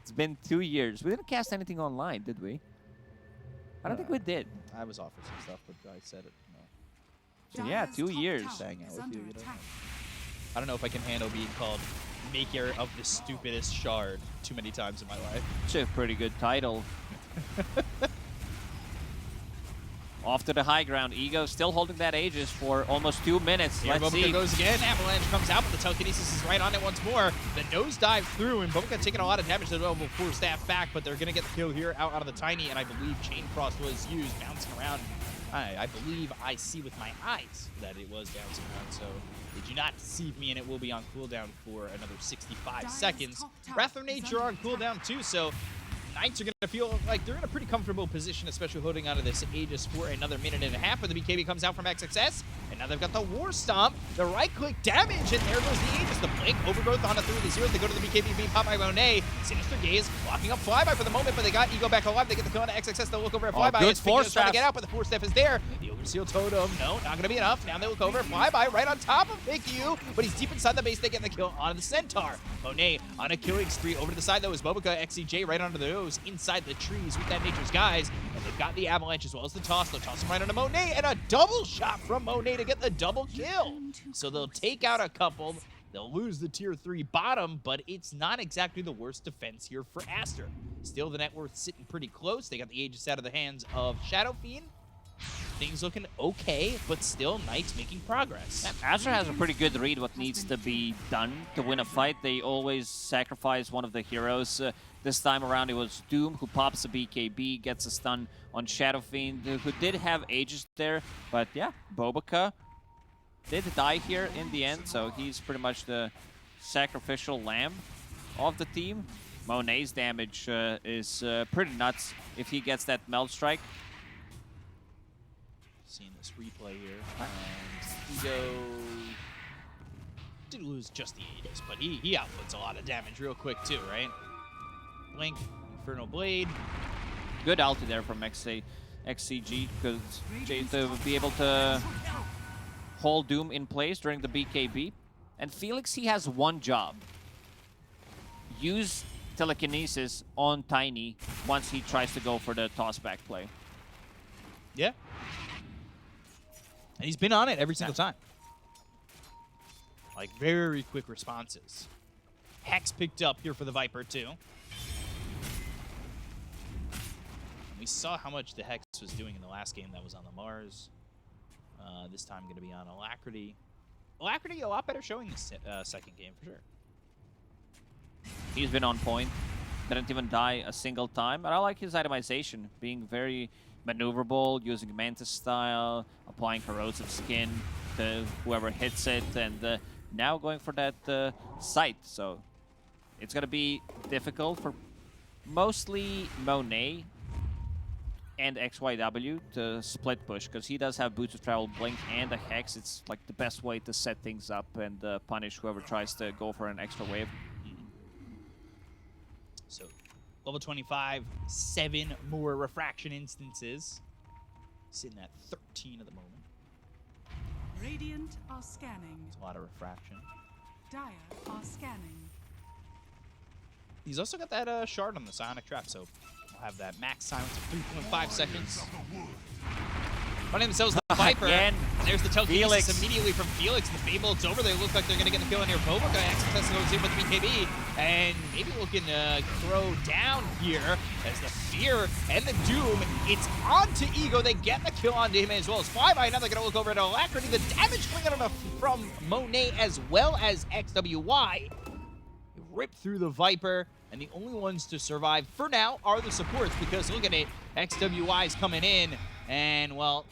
Speaker 2: It's been 2 years. We didn't cast anything online, did we? I don't think we did.
Speaker 1: I was offered some stuff, but I said it. No.
Speaker 2: So yeah, 2 years.
Speaker 1: Hang out with you, you don't know. I don't know if I can handle being called maker of the stupidest shard too many times in my life.
Speaker 2: It's a pretty good title. Off to the high ground. Ego still holding that Aegis for almost 2 minutes.
Speaker 1: Here
Speaker 2: Let's
Speaker 1: Bobica
Speaker 2: see.
Speaker 1: goes again. Avalanche comes out, but the telekinesis is right on it once more. The nosedive through, and Bobica taking a lot of damage. They'll force staff back, but they're going to get the kill here out of the Tiny, and I believe Chain Frost was used, bouncing around. I believe I see with my eyes that it was bouncing around, so they do not deceive me, and it will be on cooldown for another 65 seconds. Wrath of Nature on cooldown too, so Knights are going to feel like they're in a pretty comfortable position, especially holding onto this Aegis for another minute and a half. But the BKB comes out from XXS, and now they've got the War Stomp, the right-click damage, and there goes the Aegis. The Blink, Overgrowth on a 3 to 0. They go to the BKB being popped by Monet. Sinister Gaze blocking up Flyby for the moment, but they got Ego back alive. They get the kill on XXS. They'll look over at Flyby.
Speaker 2: Good
Speaker 1: It's
Speaker 2: force
Speaker 1: trying to get
Speaker 2: staff.
Speaker 1: out, but the Force Staff is there. The Overseal Totem, no, not going to be enough. Now they look over at Flyby right on top of PickU, but he's deep inside the base. They get the kill on the Centaur. Monet on a killing spree. Over to the side, though, is Bobica, XCJ right onto the nose inside the trees with that Nature's Guys, and they've got the Avalanche as well as the toss. They'll toss him right onto Monet, and a double shot from Monet to get the double kill. So they'll take out a couple. They'll lose the tier 3 bottom, but it's not exactly the worst defense here for Aster. Still, the net worth sitting pretty close. They got the Aegis out of the hands of Shadow Fiend. Things looking okay, but still Knights making progress.
Speaker 2: Aster has a pretty good read what needs to be done to win a fight. They always sacrifice one of the heroes. This time around it was Doom who pops a BKB, gets a stun on Shadow Fiend, who did have Aegis there. But yeah, Bobica did die here in the end, so he's pretty much the sacrificial lamb of the team. Monet's damage is pretty nuts if he gets that Melt Strike.
Speaker 1: Seeing this replay here, and Ego did lose just the Aegis, but he outputs a lot of damage real quick too, right? Blink, Infernal Blade.
Speaker 2: Good ulti there from XCG, because to be able to hold Doom in place during the BKB. And Felix, he has one job. Use telekinesis on Tiny once he tries to go for the tossback play.
Speaker 1: Yeah. And he's been on it every single time. Like, very quick responses. Hex picked up here for the Viper, too. We saw how much the Hex was doing in the last game that was on the Mars. This time going to be on Alacrity. Alacrity, a lot better showing this second game, for sure.
Speaker 2: He's been on point. Didn't even die a single time. And I like his itemization, being very maneuverable, using Mantis style, applying corrosive skin to whoever hits it, and now going for that sight. So it's going to be difficult for mostly Monet and XYW to split push, because he does have Boots of Travel, Blink, and a Hex. It's like the best way to set things up and punish whoever tries to go for an extra wave.
Speaker 1: So, level 25, 7 more refraction instances. Sitting at 13 at the moment.
Speaker 3: Radiant are scanning.
Speaker 1: It's a lot of refraction.
Speaker 3: Dire are scanning.
Speaker 1: He's also got that shard on the Psionic Trap, so we'll have that max silence of 3.5 seconds. Running themselves the Viper.
Speaker 2: Again.
Speaker 1: And there's the telekinesis
Speaker 2: Felix.
Speaker 1: immediately from Felix. The Fable, it's over. They look like they're going to get the kill on here. Bobica XXS goes in with the BKB. And maybe looking to throw down here as the Fear and the Doom. It's on to Ego. They get the kill onto him as well as Flyby. Now they're going to look over at Alacrity. The damage coming out from Monet as well as XWY. Rip through the Viper. And the only ones to survive for now are the supports, because look at it. XWY is coming in. And, well,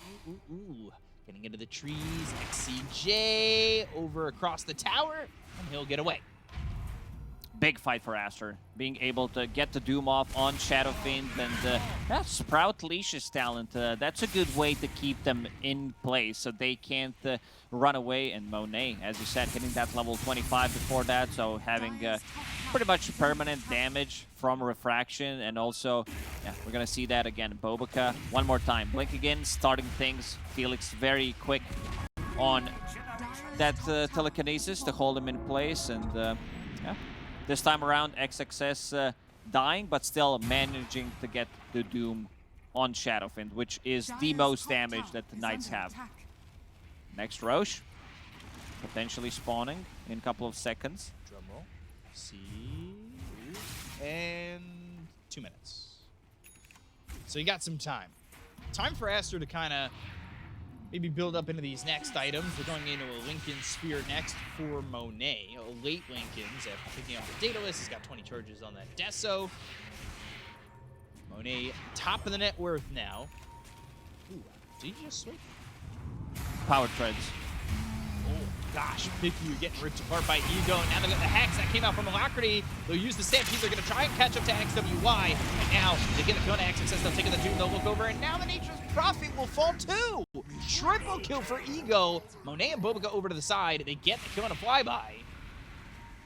Speaker 1: getting into the trees. XCJ over across the tower, and he'll get away.
Speaker 2: big fight for Aster. Being able to get the Doom off on Shadowfiend and that Sprout Leash's talent, that's a good way to keep them in place so they can't run away. And Monet, as you said, hitting that level 25 before that, so having pretty much permanent damage from refraction. And also, yeah, we're gonna see that again. Bobica, one more time. Blink again, starting things. Felix very quick on that telekinesis to hold him in place. And yeah, this time around, XXS dying, but still managing to get the Doom on Shadowfiend, which is the most damage that the Knights have. Next Rosh, potentially spawning in a couple of seconds.
Speaker 1: Drumroll. See. And 2 minutes. So you got some time. Time for Aster to kind of maybe build up into these next items. We're going into a Lincoln Sphere next for Monet. A late Lincoln's after picking up the data list. He's got 20 charges on that Deso. Monet, top of the net worth now. Ooh, did he just switch?
Speaker 2: Power treads.
Speaker 1: Oh gosh, Piku getting ripped apart by Ego. And now they got the Hex that came out from Alacrity. They'll use the Stampede. They're going to try and catch up to XWY. And now they get the kill on XXS. They'll take the Doom. They'll look over. And now the Nature's Prophet will fall too. Triple kill for Ego. Monet and Bobica over to the side. They get the kill on a flyby.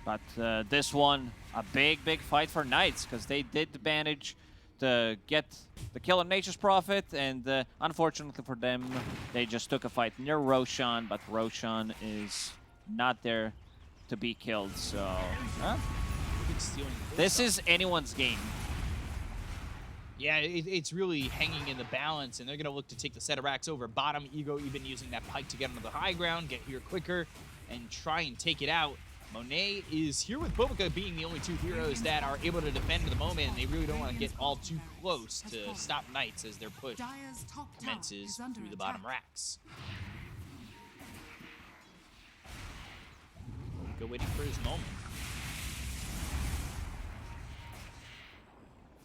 Speaker 2: But this one, a big fight for Knights, because they did manage to get the kill on Nature's Prophet, and unfortunately for them, they just took a fight near Roshan, but Roshan is not there to be killed, so... This is anyone's game.
Speaker 1: Yeah, it's really hanging in the balance, and they're going to look to take the set of racks over bottom. Ego even using that pike to get onto the high ground, get here quicker, and try and take it out. Monet is here with Bobica being the only two heroes that are able to defend at the moment, and they really don't want to get all too close to stop Knights as their push commences through the bottom racks. Bobica waiting for his moment.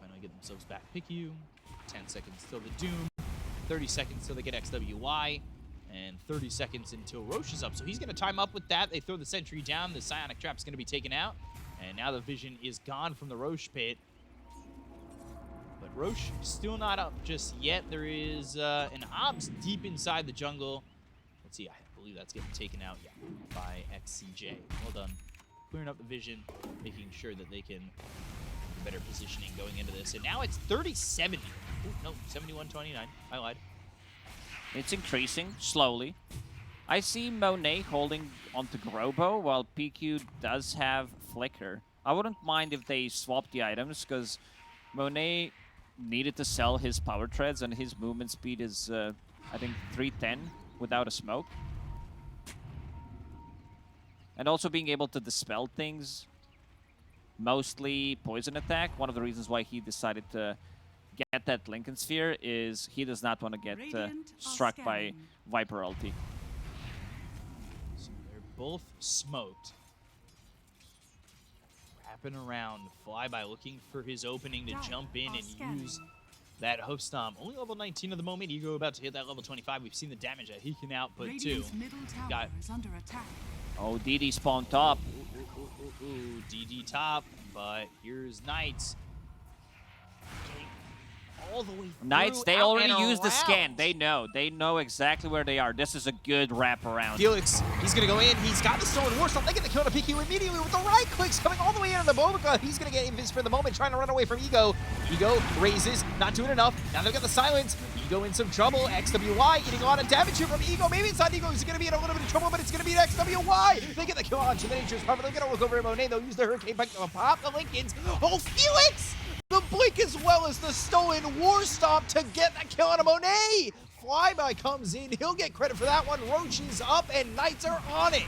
Speaker 1: Finally get themselves back. Piku. 10 seconds till the Doom. 30 seconds till they get XWY. And 30 seconds until Rosh is up. So he's going to time up with that. They throw the sentry down. The Psionic Trap's going to be taken out. And now the vision is gone from the Rosh pit. But Rosh still not up just yet. There is an Obs deep inside the jungle. Let's see. I believe that's getting taken out by XCJ. Well done. Clearing up the vision, making sure that they can get better positioning going into this. And now it's 30-70. Oh, no, 71-29. I lied.
Speaker 2: It's increasing slowly. I see Monet holding onto Grobo while PQ does have Flicker. I wouldn't mind if they swap the items because Monet needed to sell his power treads and his movement speed is, I think, 310 without a smoke. And also being able to dispel things, mostly poison attack. One of the reasons why he decided to get that Lincoln Sphere is he does not want to get struck by Viper ulti.
Speaker 1: So they're both smoked. Wrapping around, Flyby looking for his opening to jump in and use that hoof stomp. Only level 19 at the moment. Ego about to hit that level 25. We've seen the damage that he can output too. Got
Speaker 2: Oh, DD spawned top.
Speaker 1: Ooh, DD top, but here's Knights. All the way through,
Speaker 2: Knights, they already used the scan. They know exactly where they are. This is a good wraparound.
Speaker 1: Felix, he's gonna go in. He's got the Stolen Warstone. They get the kill on PQ immediately with the right clicks coming all the way into the Bobica. He's gonna get invis for the moment, trying to run away from Ego. Ego raises, not doing enough. Now they've got the silence. Ego in some trouble. XWY eating a lot of damage here from Ego. Maybe it's not Ego. He's gonna be in a little bit of trouble, but it's gonna be an XWY. They get the kill on to the Nature's Prophet. They're gonna look over at Monet. They'll use the Hurricane Pike to pop the Lincolns. Oh, Felix! The blink as well as the Stolen War Stomp to get that kill on a Monet. Flyby comes in. He'll get credit for that one. Roach is up, and Knights are on it.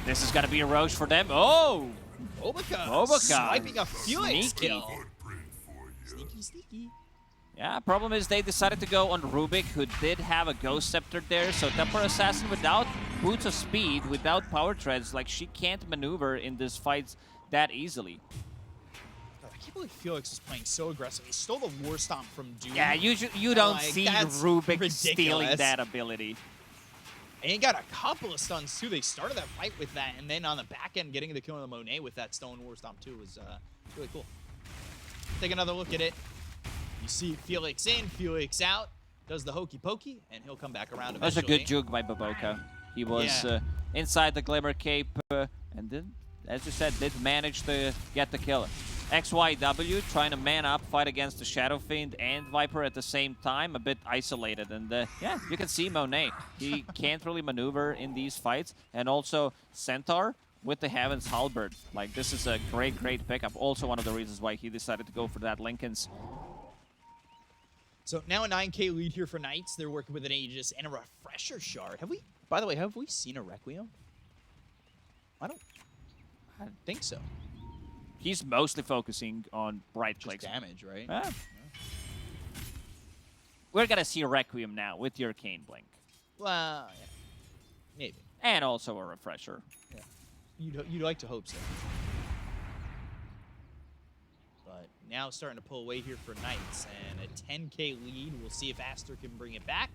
Speaker 2: This is going to be a Roach for them. Oh!
Speaker 1: Bobica swiping a Felix kill. Sneaky, sneaky.
Speaker 2: Yeah, problem is they decided to go on Rubik, who did have a Ghost Scepter there. So Temper Assassin without boots of speed, without power treads, like she can't maneuver in this fight that easily.
Speaker 1: I can't believe Felix is playing so aggressive. He stole the War Stomp from Doom.
Speaker 2: Yeah, you don't see Rubik stealing that ability.
Speaker 1: And he got a couple of stuns too. They started that fight with that, and then on the back end, getting the kill on the Monet with that Stone War Stomp too was really cool. Take another look at it. You see Felix in, Felix out, does the hokey pokey, and he'll come back around eventually.
Speaker 2: That was a good juke by Baboka. He was inside the Glimmer Cape, and then, as you said, did manage to get the kill. XYW trying to man up, fight against the Shadow Fiend and Viper at the same time, a bit isolated. And yeah, you can see Monet. He can't really maneuver in these fights. And also Centaur with the Heaven's Halberd. Like, this is a great pickup. Also one of the reasons why he decided to go for that Lincoln's.
Speaker 1: So now a 9K lead here for Knights. They're working with an Aegis and a Refresher Shard. Have we, by the way, have we seen a Requiem? I don't think so.
Speaker 2: He's mostly focusing on Bright
Speaker 1: Just
Speaker 2: Clicks.
Speaker 1: damage, right?
Speaker 2: Yeah. We're gonna see a Requiem now with your Arcane Blink.
Speaker 1: Well, yeah. Maybe.
Speaker 2: And also a Refresher.
Speaker 1: Yeah. You'd like to hope so. But now starting to pull away here for Knights, and a 10K lead. We'll see if Aster can bring it back.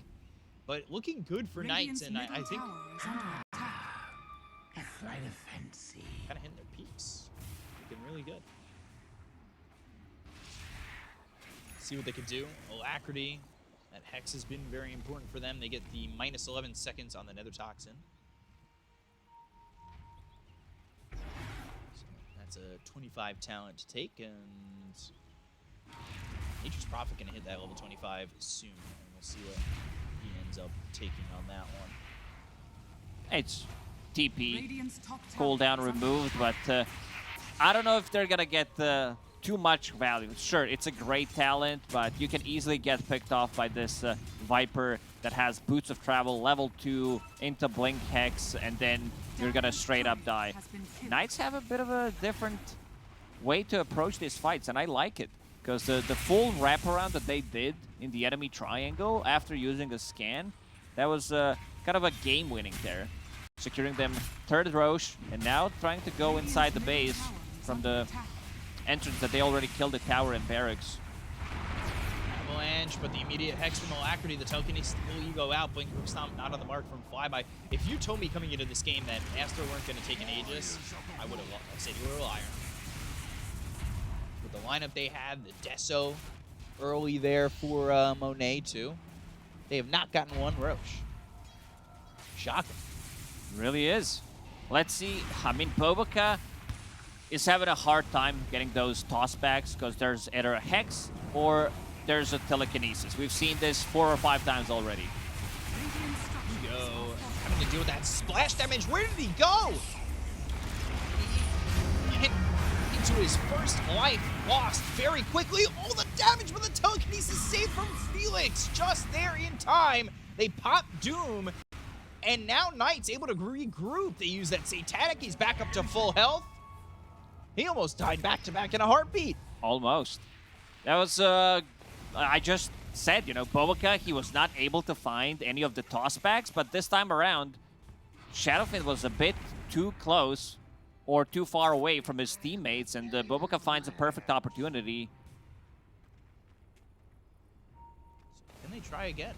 Speaker 1: But looking good for Knights, and I think
Speaker 4: A flight of fancy.
Speaker 1: kind of hitting their peaks. Looking really good. See what they can do. Alacrity. That Hex has been very important for them. They get the minus 11 seconds on the Nether Toxin. So that's a 25 talent to take, and Nature's Prophet going to hit that level 25 soon, and we'll see what he ends up taking on that one.
Speaker 2: It's TP
Speaker 3: Radiant's top
Speaker 2: cooldown
Speaker 3: tower is under
Speaker 2: removed, but I don't know if they're gonna get too much value. Sure, it's a great talent, but you can easily get picked off by this Viper that has Boots of Travel, level 2, into Blink Hex, and then you're gonna straight up die. Knights have a bit of a different way to approach these fights, and I like it, because the full wraparound that they did in the enemy triangle after using a scan, that was kind of a game-winning there. Securing them third Roche, and now trying to go inside the base from the entrance that they already killed the tower and barracks.
Speaker 1: Avalanche, but the immediate Hex from Alacrity, the token is still Ego out. Blink Hook Stomp not on the mark from Flyby. If you told me coming into this game that Aster weren't going to take an Aegis, I would have said you were a liar. With the lineup they had, the Deso early there for Monet too, they have not gotten one Roche. Shocking.
Speaker 2: Really is. Let's see. I mean, Boboka is having a hard time getting those tossbacks because there's either a Hex or there's a telekinesis. We've seen this 4 or 5 times already.
Speaker 1: Ego having to deal with that splash damage. Where did he go? He hit into his first life, lost very quickly. All the damage, but the telekinesis saved from Felix just there in time. They pop Doom. And now Knight's able to regroup. They use that Satanic. He's back up to full health. He almost died back-to-back in a heartbeat.
Speaker 2: Almost. That was, I just said, you know, Boboka, he was not able to find any of the tossbacks, but this time around, Shadowfiend was a bit too close or too far away from his teammates, and Boboka finds a perfect opportunity.
Speaker 1: Can they try again?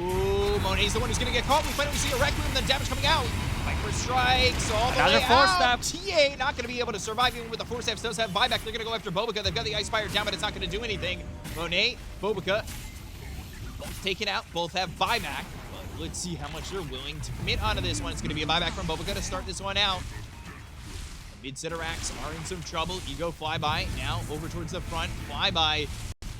Speaker 1: Ooh, Monet's the one who's going to get caught. We finally see a Requiem, the damage coming out. Viper strikes all the
Speaker 2: Another
Speaker 1: way
Speaker 2: force
Speaker 1: out.
Speaker 2: step.
Speaker 1: TA not going to be able to survive even with the force steps. Does have buyback. They're going to go after Boboka. They've got the Ice Fire down, but it's not going to do anything. Monet, Boboka, both taken out. Both have buyback. But let's see how much they're willing to commit onto this one. It's going to be a buyback from Boboka to start this one out. Mid-Ceterax are in some trouble. Ego Flyby now over towards the front. Flyby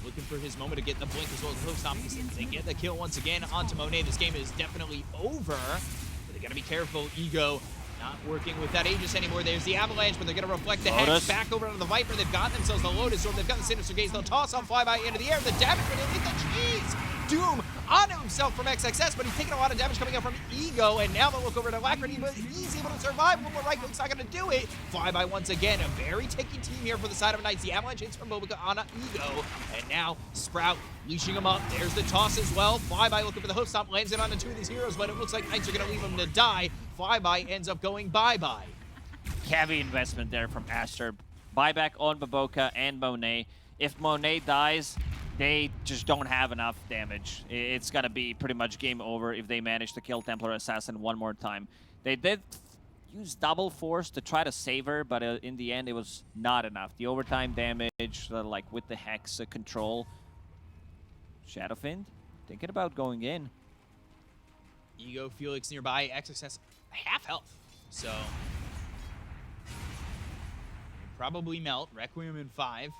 Speaker 1: looking for his moment to get the blink as well as the hook stomp. They get the kill once again onto Monet. This game is definitely over. But they gotta be careful. Ego not working with that Aegis anymore. There's the Avalanche, but they're gonna reflect the Hex back over onto the Viper. They've got themselves the Lotus Orb. They've got the Sinister Gaze. They'll toss on Flyby into the air. The damage, but he'll get the cheese. Doom onto himself from XXS, but he's taking a lot of damage coming up from Ego, and now they'll look over to Alacrity, but he's able to survive. One more right hook's not going to do it. Flyby once again, a very ticky team here for the side of Knights. The Avalanche hits from Boboka on Ego, and now Sprout leashing him up. There's the toss as well. Flyby looking for the hoof stomp, lands it onto 2 of these heroes, but it looks like Knights are going to leave him to die. Flyby ends up going bye-bye.
Speaker 2: Heavy investment there from Aster. Buyback on Boboka and Monet. If Monet dies, they just don't have enough damage. It's gonna be pretty much game over if they manage to kill Templar Assassin one more time. They did use double force to try to save her, but in the end it was not enough. The overtime damage, like with the Hex control. Shadowfiend thinking about going in.
Speaker 1: Ego, Felix nearby, XXS half health. So probably melt. Requiem in 5.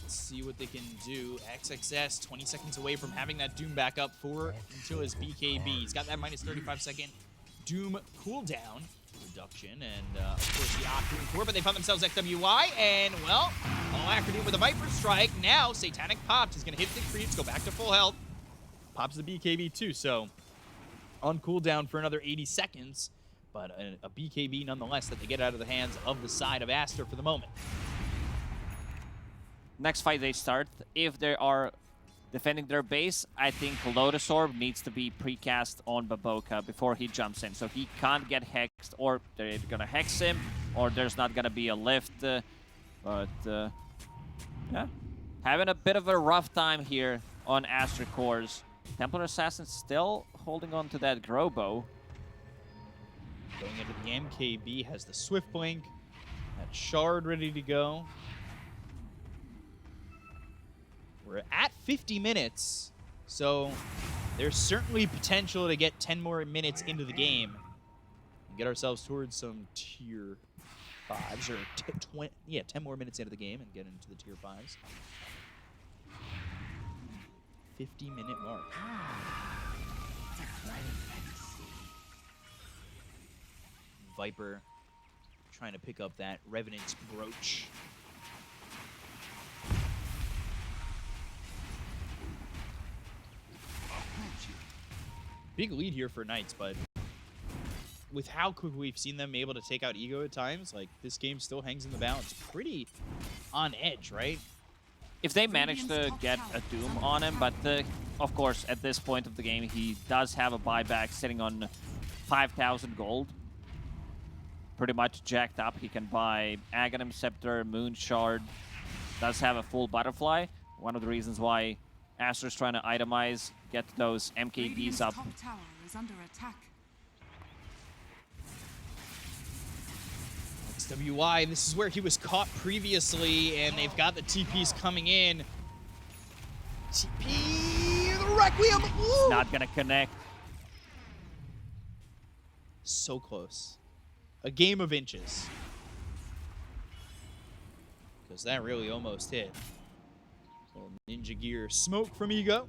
Speaker 1: Let's see what they can do. XXS 20 seconds away from having that Doom back up for until his BKB. He's got that minus 35-second Doom cooldown reduction, and of course the Op doing 4, but they found themselves XWY, and well, Alacrity with a Viper Strike. Now Satanic Popped is going to hit the creeps, go back to full health. Pops the BKB too, so on cooldown for another 80 seconds, but a BKB nonetheless that they get out of the hands of the side of Aster for the moment.
Speaker 2: Next fight they start, if they are defending their base, I think Lotus Orb needs to be precast on Baboka before he jumps in. So he can't get hexed, or they're gonna hex him, or there's not gonna be a lift. Yeah, having a bit of a rough time here on Aster cores. Templar Assassin still holding on to that Grobo.
Speaker 1: Going into the game, KB has the Swift Blink, that Shard ready to go. We're at 50 minutes, so there's certainly potential to get 10 more minutes into the game and get ourselves towards some tier 5s, or 10 more minutes into the game and get into the tier 5s. 50-minute mark. Viper trying to pick up that Revenant's Brooch. Big lead here for Knights, but with how quick we've seen them able to take out Ego at times, like, this game still hangs in the balance pretty on edge, right?
Speaker 2: If they manage to get a Doom on him, but of course, at this point of the game, he does have a buyback sitting on 5,000 gold. Pretty much jacked up. He can buy Aghanim Scepter, Moon Shard, does have a full Butterfly. One of the reasons why Aster's trying to itemize, get those MKBs up.
Speaker 3: Top tower is under attack.
Speaker 1: XWY, this is where he was caught previously, and they've got the TPs coming in. TP, the Requiem! Ooh.
Speaker 2: Not gonna connect.
Speaker 1: So close. A game of inches. Because that really almost hit. Little Ninja Gear smoke from Ego.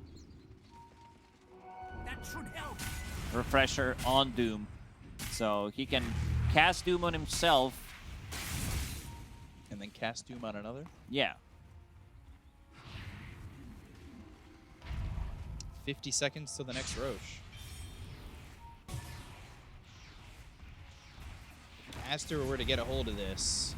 Speaker 3: That should help.
Speaker 2: Refresher on Doom. So he can cast Doom on himself.
Speaker 1: And then cast Doom on another.
Speaker 2: Yeah.
Speaker 1: 50 seconds till the next Roche. If Aster were to get a hold of this,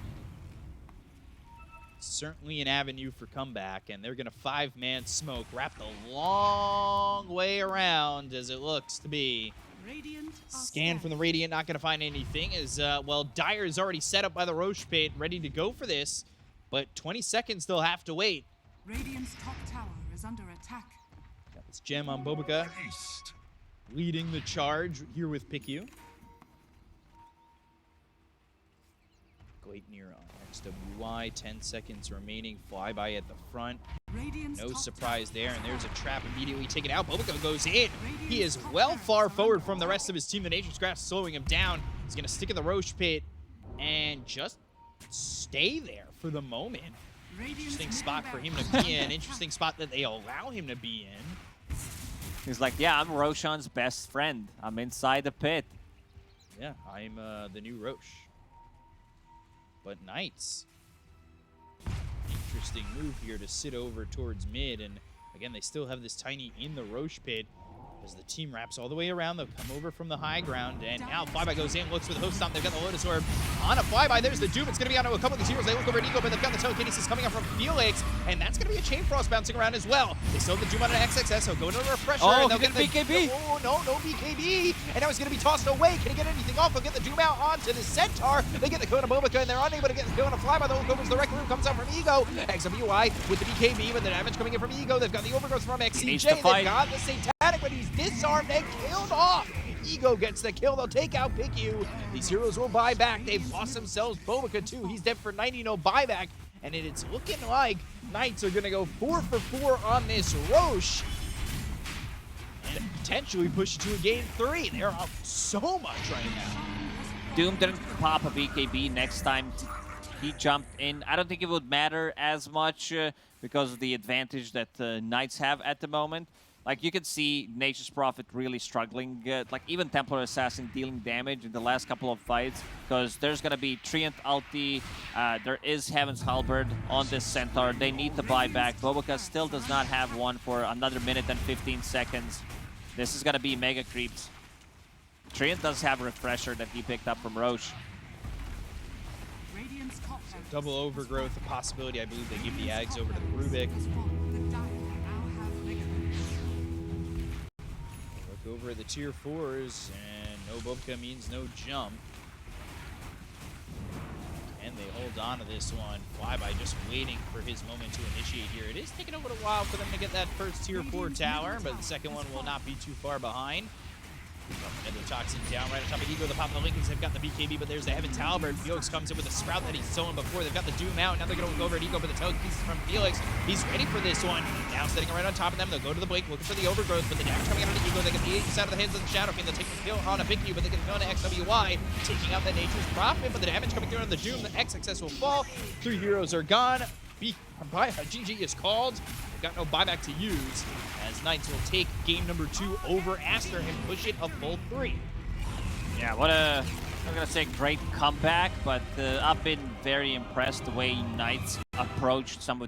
Speaker 1: certainly an avenue for comeback, and they're going to 5-man smoke, wrapped a long way around as it looks to be.
Speaker 3: Radiant
Speaker 1: Scan from the Radiant, not going to find anything, as, well, Dire is already set up by the Roche Pit, ready to go for this, but 20 seconds they'll have to wait.
Speaker 3: Radiant's top tower is under attack.
Speaker 1: Got this gem on Bobica, leading the charge here with Piku. Gleipnir on XWY, 10 seconds remaining, flyby at the front.
Speaker 3: Radiant's
Speaker 1: No
Speaker 3: top
Speaker 1: surprise
Speaker 3: tower
Speaker 1: there,
Speaker 3: is
Speaker 1: and there's a
Speaker 3: under
Speaker 1: trap immediately taken out. Bobica goes in. He is well far forward from the rest of his team. The Nature's Grasp slowing him down. He's going to stick in the Roche Pit and just stay there for the moment. Interesting spot for him to be in. Interesting spot that they allow him to be in.
Speaker 2: He's like, yeah, I'm Roshan's best friend. I'm inside the pit.
Speaker 1: Yeah, I'm the new Roche. But Knights, interesting move here to sit over towards mid, and again, they still have this Tiny in the Roche Pit. As the team wraps all the way around, they'll come over from the high ground, and now Flyby goes in, looks for the host stomp. They've got the Lotus Orb on a Flyby. There's the Doom. It's going to be onto a couple of these heroes. They look over at Ego, but they've got the telekinesis coming up from Felix, and that's going to be a Chain Frost bouncing around as well. They still have the Doom on an XXS, so go into a Refresher.
Speaker 2: Oh,
Speaker 1: and they'll
Speaker 2: get
Speaker 1: get
Speaker 2: BKB.
Speaker 1: Oh, no BKB. And now he's going to be tossed away. Can he get anything off? They'll get the Doom out onto the Centaur. They get the kill on a Bobica, and they're unable to get the kill on a Flyby. The look over the Wreck Room comes out from Ego. XWI with the BKB, but the damage coming in from Ego. They've got the Overgrowth from
Speaker 2: needs
Speaker 1: XCJ.
Speaker 2: to fight.
Speaker 1: They've got the Satanic, but he's disarmed and killed off. Ego gets the kill. They'll take out PickU. These heroes will buy back. They've lost themselves Bobica too. He's dead for 90, no buyback. And it's looking like Knights are going to go 4 for 4 on this Roche. And potentially push it to a game 3. They're up so much right now.
Speaker 2: Doom didn't pop a BKB next time he jumped in. I don't think it would matter as much because of the advantage that Knights have at the moment. Like, you can see Nature's Prophet really struggling. Like, even Templar Assassin dealing damage in the last couple of fights because there's going to be Treant ulti. There is Heaven's Halberd on this Centaur. They need to buy back. Bobica still does not have one for another minute and 15 seconds. This is going to be mega creeps. Treant does have a Refresher that he picked up from Roche.
Speaker 3: Radiant's top tower
Speaker 1: Double Overgrowth, a possibility. I believe they give the Ags over to the Rubik.
Speaker 3: has fallen. The Dire now have mega creeps.
Speaker 1: Look over at the tier 4s, and no Bobica means no jump. And they hold on to this one. Flyby just waiting for his moment to initiate here. It is taking a little while for them to get that first tier 4 tower, but the second one will not be too far behind. Another Toxin down right on top of Ego. The pop of the Lincolns have got the BKB, but there's the Heaven's Halberd. Felix comes in with a Sprout that he's stolen before. They've got the Doom out. Now they're going to go over at Ego, but the telekinesis from Felix. He's ready for this one. Now sitting right on top of them. They'll go to the Blink, looking for the Overgrowth, but the damage coming out of the Ego. They get the Aegis out of the hands of the Shadow King. They'll take the kill on a PickU, but they get the kill on a XWI, taking out the Nature's Prophet, but the damage coming through on the Doom. The XXS will fall. 3 heroes are gone. GG is called. They've got no buyback to use, as Knights will take game number 2 over Aster and push it a full 3.
Speaker 2: Yeah, what a, I'm going to say great comeback, but I've been very impressed the way Knights approached some of